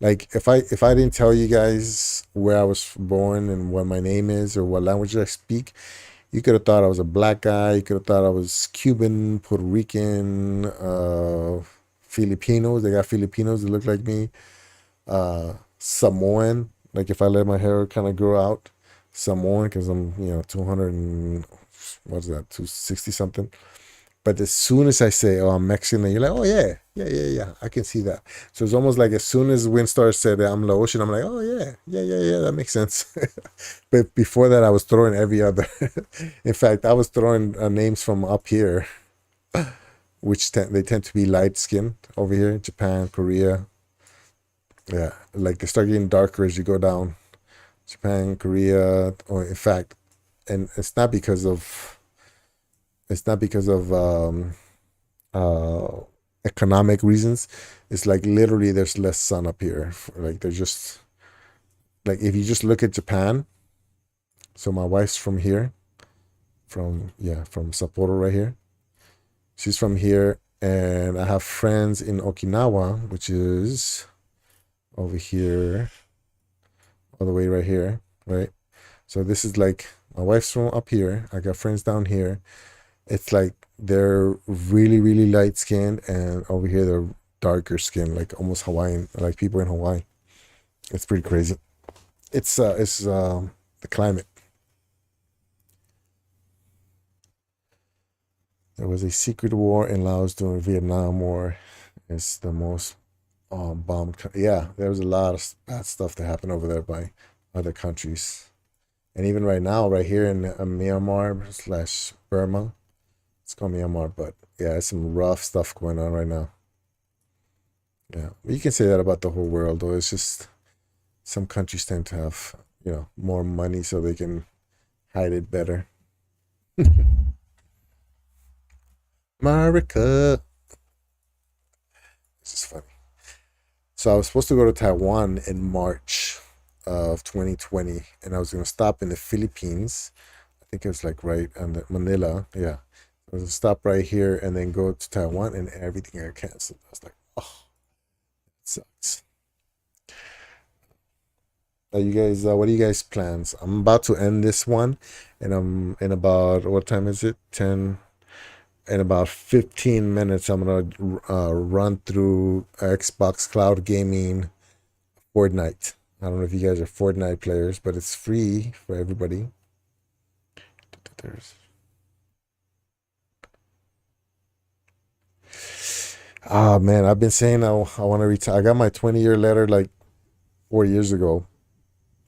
Like if I didn't tell you guys where I was born and what my name is or what language I speak, you could have thought I was a black guy. You could have thought I was Cuban, Puerto Rican, Filipinos. They got Filipinos that look like me. Samoan. Like if I let my hair kind of grow out, Samoan, because I'm 200 and what's that, 260 something. But as soon as I say, "Oh, I'm Mexican," then you're like, "Oh yeah, I can see that." So it's almost like as soon as Windstar said that I'm Laotian, I'm like, "Oh yeah, that makes sense." But before that, I was throwing every other. In fact, I was throwing names from up here, which they tend to be light skinned over here, Japan, Korea. Yeah, like they start getting darker as you go down. Japan, Korea, or in fact, and it's not because of uh economic reasons. It's like literally there's less sun up here. Like they're just like if you just look at Japan. So my wife's from here, from Sapporo right here. She's from here, and I have friends in Okinawa, which is over here, all the way right here, right? So this is like my wife's from up here. I got friends down here. It's like they're really, really light skinned, and over here they're darker skinned, like almost Hawaiian, like people in Hawaii. It's pretty crazy. It's the climate. There was a secret war in Laos during Vietnam War. It's the most bombed. Yeah, there was a lot of bad stuff that happened over there by other countries, and even right now, right here in Myanmar slash Burma, it's called Myanmar, but yeah, it's some rough stuff going on right now. Yeah, you can say that about the whole world, though. It's just some countries tend to have more money, so they can hide it better. America. This is funny. So I was supposed to go to Taiwan in March of 2020, and I was going to stop in the Philippines. I think it was like right on the Manila. Yeah. I was going to stop right here and then go to Taiwan, and everything got canceled. I was like, oh, it sucks. You guys, what are you guys' plans? I'm about to end this one, and I'm in about, what time is it? 10. In about 15 minutes, I'm gonna run through Xbox Cloud Gaming Fortnite. I don't know if you guys are Fortnite players, but it's free for everybody. Ah man, I've been saying I want to retire. I got my 20-year letter like 4 years ago,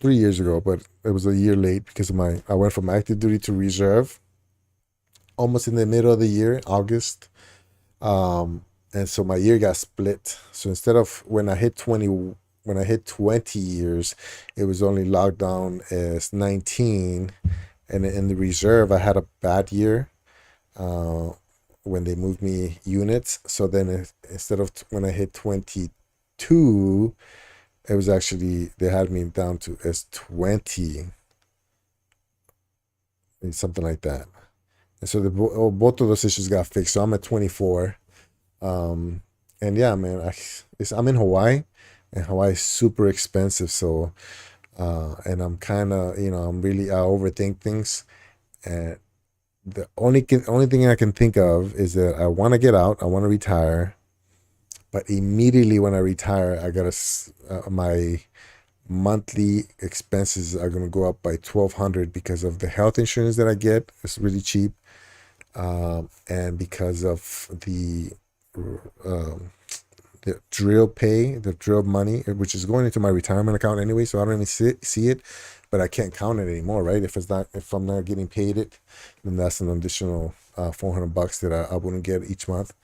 3 years ago, but it was a year late because I went from active duty to reserve. almost in the middle of the year, August. And so my year got split. So instead of when I hit 20 years, it was only logged down as 19. And in the reserve, I had a bad year when they moved me units. So then instead of when I hit 22, it was actually, they had me down to as 20, something like that. And so both of those issues got fixed. So I'm at 24. And yeah, man, I'm in Hawaii, and Hawaii is super expensive. So, and I'm kind of, I'm really, I overthink things. And the only thing I can think of is that I want to get out. I want to retire. But immediately when I retire, I gotta my monthly expenses are gonna go up by $1,200 because of the health insurance that I get. It's really cheap, and because of um, the drill money, which is going into my retirement account anyway. So I don't even see it, but I can't count it anymore, right? If I'm not getting paid it, then that's an additional $400 that I wouldn't get each month,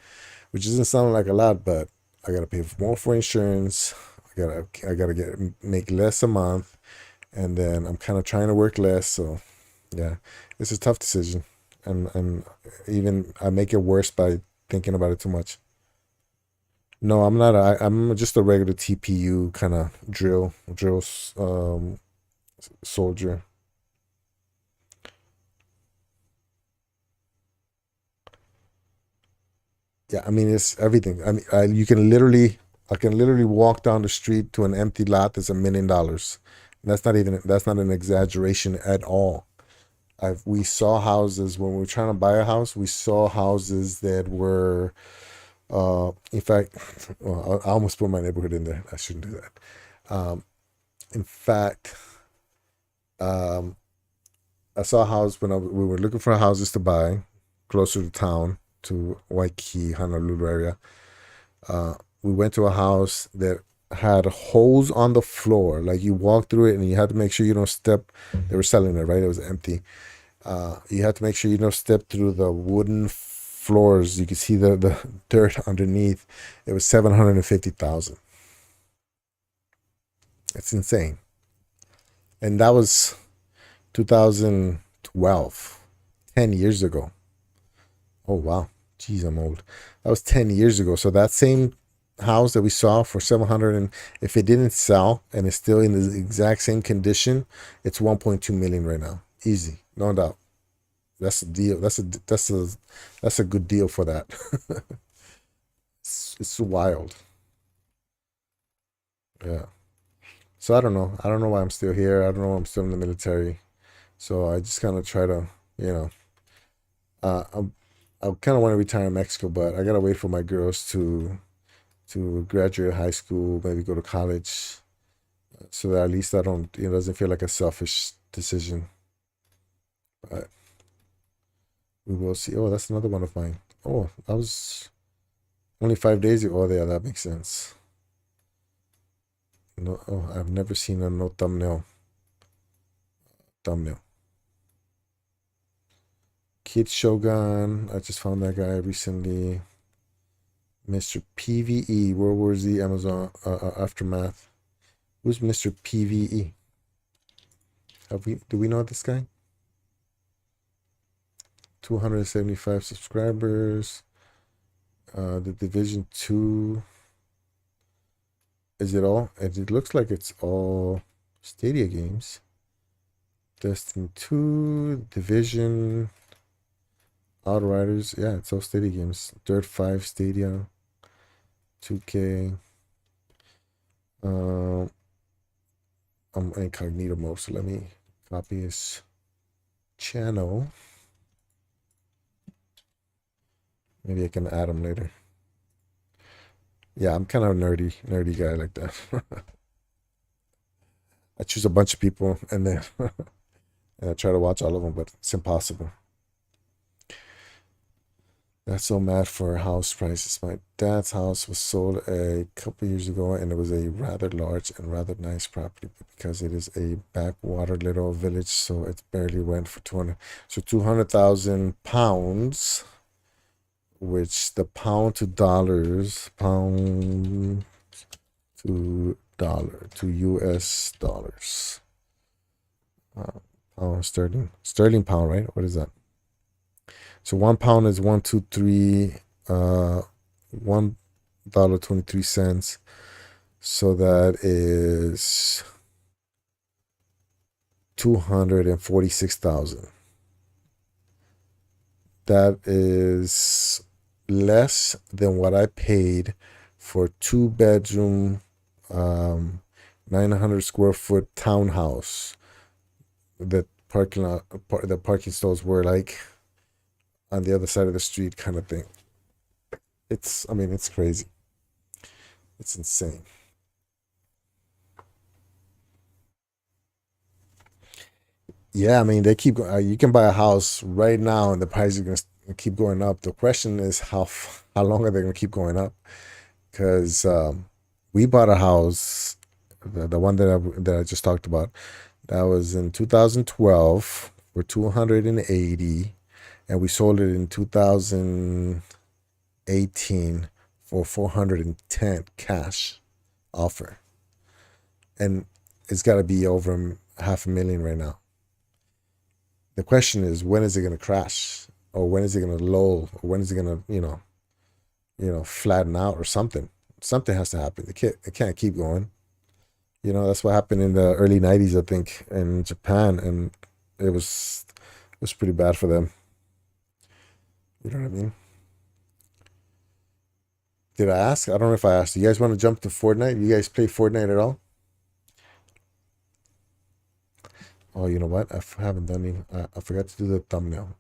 which doesn't sound like a lot, but I gotta pay more for insurance. I gotta make less a month, and then I'm kind of trying to work less. So yeah, it's a tough decision, and even I make it worse by thinking about it too much. No, I'm not. I'm just a regular TPU kind of drill soldier. Yeah, I mean it's everything. I mean, I can literally walk down the street to an empty lot that's $1 million. That's not an exaggeration at all. We saw houses when we were trying to buy a house. We saw houses that were, in fact, well, I almost put my neighborhood in there. I shouldn't do that. In fact, um, I saw a house when we were looking for houses to buy closer to town, to Waikiki, Honolulu area. We went to a house that had holes on the floor. Like you walk through it and you had to make sure you don't step. They were selling it, right? It was empty. You had to make sure you don't step through the wooden floors. You could see the dirt underneath. It was 750,000. It's insane. And that was 2012, 10 years ago. Oh, wow. Jeez, I'm old. That was 10 years ago. So that same house that we saw for 700, and if it didn't sell and it's still in the exact same condition, it's 1.2 million right now. Easy. No doubt. That's a deal. That's a good deal for that. It's wild. Yeah. So I don't know. I don't know why I'm still here. I don't know why I'm still in the military. So I just kind of try to, you know, uh, I'm, I kind of want to retire in Mexico, but I gotta wait for my girls to graduate high school, maybe go to college, so that at least I don't, it doesn't feel like a selfish decision. But we will see. Oh, that's another one of mine. Oh, that was only 5 days ago. Oh, yeah, that makes sense. No, oh, I've never seen a no thumbnail. Thumbnail. Kid Shogun. I just found that guy recently. Mr. PVE, World War Z, Amazon Aftermath. Who's Mr. PVE? Do we know this guy? 275 subscribers. The Division 2. Is it all? It looks like it's all Stadia games. Destiny 2, Division, Outriders. Yeah, it's all Stadia games. Dirt 5, Stadia, 2K. I'm incognito mode, so let me copy his channel. Maybe I can add him later. Yeah, I'm kind of a nerdy guy like that. I choose a bunch of people and then and I try to watch all of them, but it's impossible. Got so mad for house prices. My dad's house was sold a couple years ago, and it was a rather large and rather nice property. But because it is a backwater little village, so it barely went for 200. So 200,000 pounds, which the pound to dollars, pound to dollar to US dollars. Pound sterling pound, right? What is that? So 1 pound is 123 $1.23. So that is 246,000. That is less than what I paid for 2-bedroom 900 square foot townhouse. The parking stalls were like on the other side of the street, kind of thing. It's crazy. It's insane. Yeah, I mean, they keep. You can buy a house right now, and the price is gonna keep going up. The question is how long are they gonna keep going up? Because we bought a house, the one that I just talked about. That was in 2012 for 280, and we sold it in 2018 for 410 cash offer, and it's got to be over $500,000 right now. The question is, when is it going to crash, or when is it going to lull, or when is it going to flatten out or something? Something has to happen. It can't keep going. That's what happened in the early 90s, I think, in Japan, and it was pretty bad for them. You know what I mean? Did I ask? I don't know if I asked. You guys want to jump to Fortnite? You guys play Fortnite at all? Oh, you know what? I haven't done any. I forgot to do the thumbnail.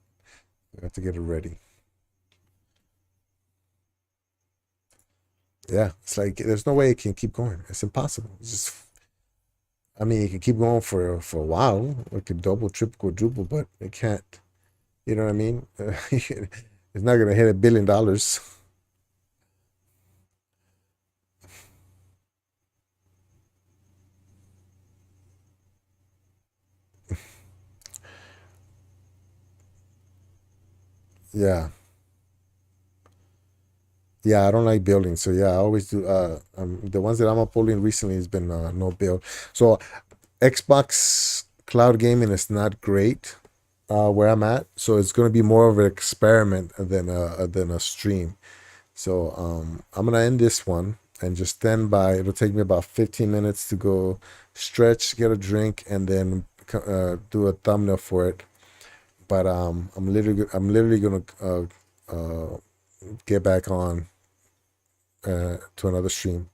I got to get it ready. Yeah, it's like there's no way it can keep going. It's impossible. It's just, it can keep going for a while. It could double, triple, quadruple, but it can't. You know what I mean? It's not gonna hit $1 billion. Yeah. Yeah, I don't like building. So yeah, I always do. The ones that I'm uploading recently has been no build. So Xbox cloud gaming is not great where I'm at. So it's going to be more of an experiment than a stream. So I'm gonna end this one and just stand by. It'll take me about 15 minutes to go stretch, get a drink, and then do a thumbnail for it. But I'm literally gonna get back on to another stream.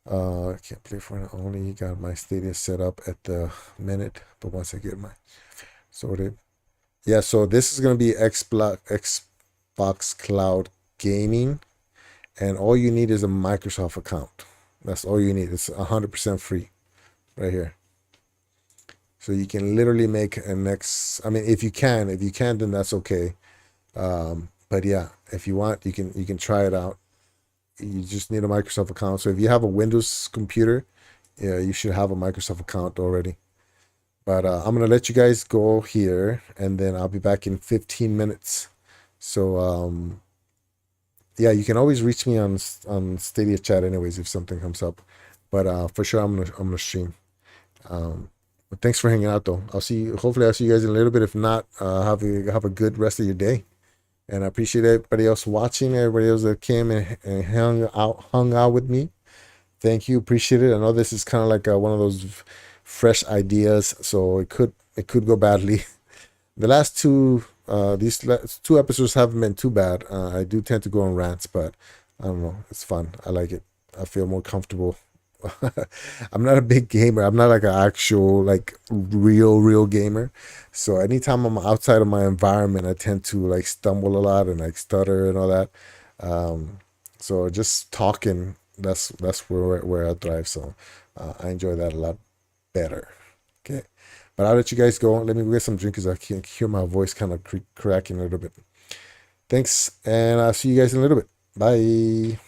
I can't play for it. Only got my Stadia set up at the minute, but once I get my sorted, yeah. So this is gonna be Xbox Cloud Gaming, and all you need is a Microsoft account. That's all you need. It's 100% free, right here. So you can literally make a next. If you can, then that's okay. But yeah, if you want, you can try it out. You just need a Microsoft account. So if you have a Windows computer, yeah, you should have a Microsoft account already. But I'm gonna let you guys go here, and then I'll be back in 15 minutes. So yeah, you can always reach me on Stadia chat, anyways, if something comes up. But for sure, I'm gonna stream. But thanks for hanging out, though. Hopefully, I'll see you guys in a little bit. If not, have a good rest of your day. And I appreciate everybody else watching, everybody else that came and hung out with me. Thank you, appreciate it. I know this is kind of like one of those fresh ideas, so it could go badly. The last these last two episodes haven't been too bad. I do tend to go on rants, but I don't know, it's fun. I like it. I feel more comfortable. I'm not a big gamer. I'm not like an actual like real gamer. So anytime I'm outside of my environment, I tend to like stumble a lot and like stutter and all that. So just talking, that's where I thrive. So I enjoy that a lot better. Okay, but I'll let you guys go. Let me go get some drink because I can hear my voice kind of cracking a little bit. Thanks, and I'll see you guys in a little bit. Bye.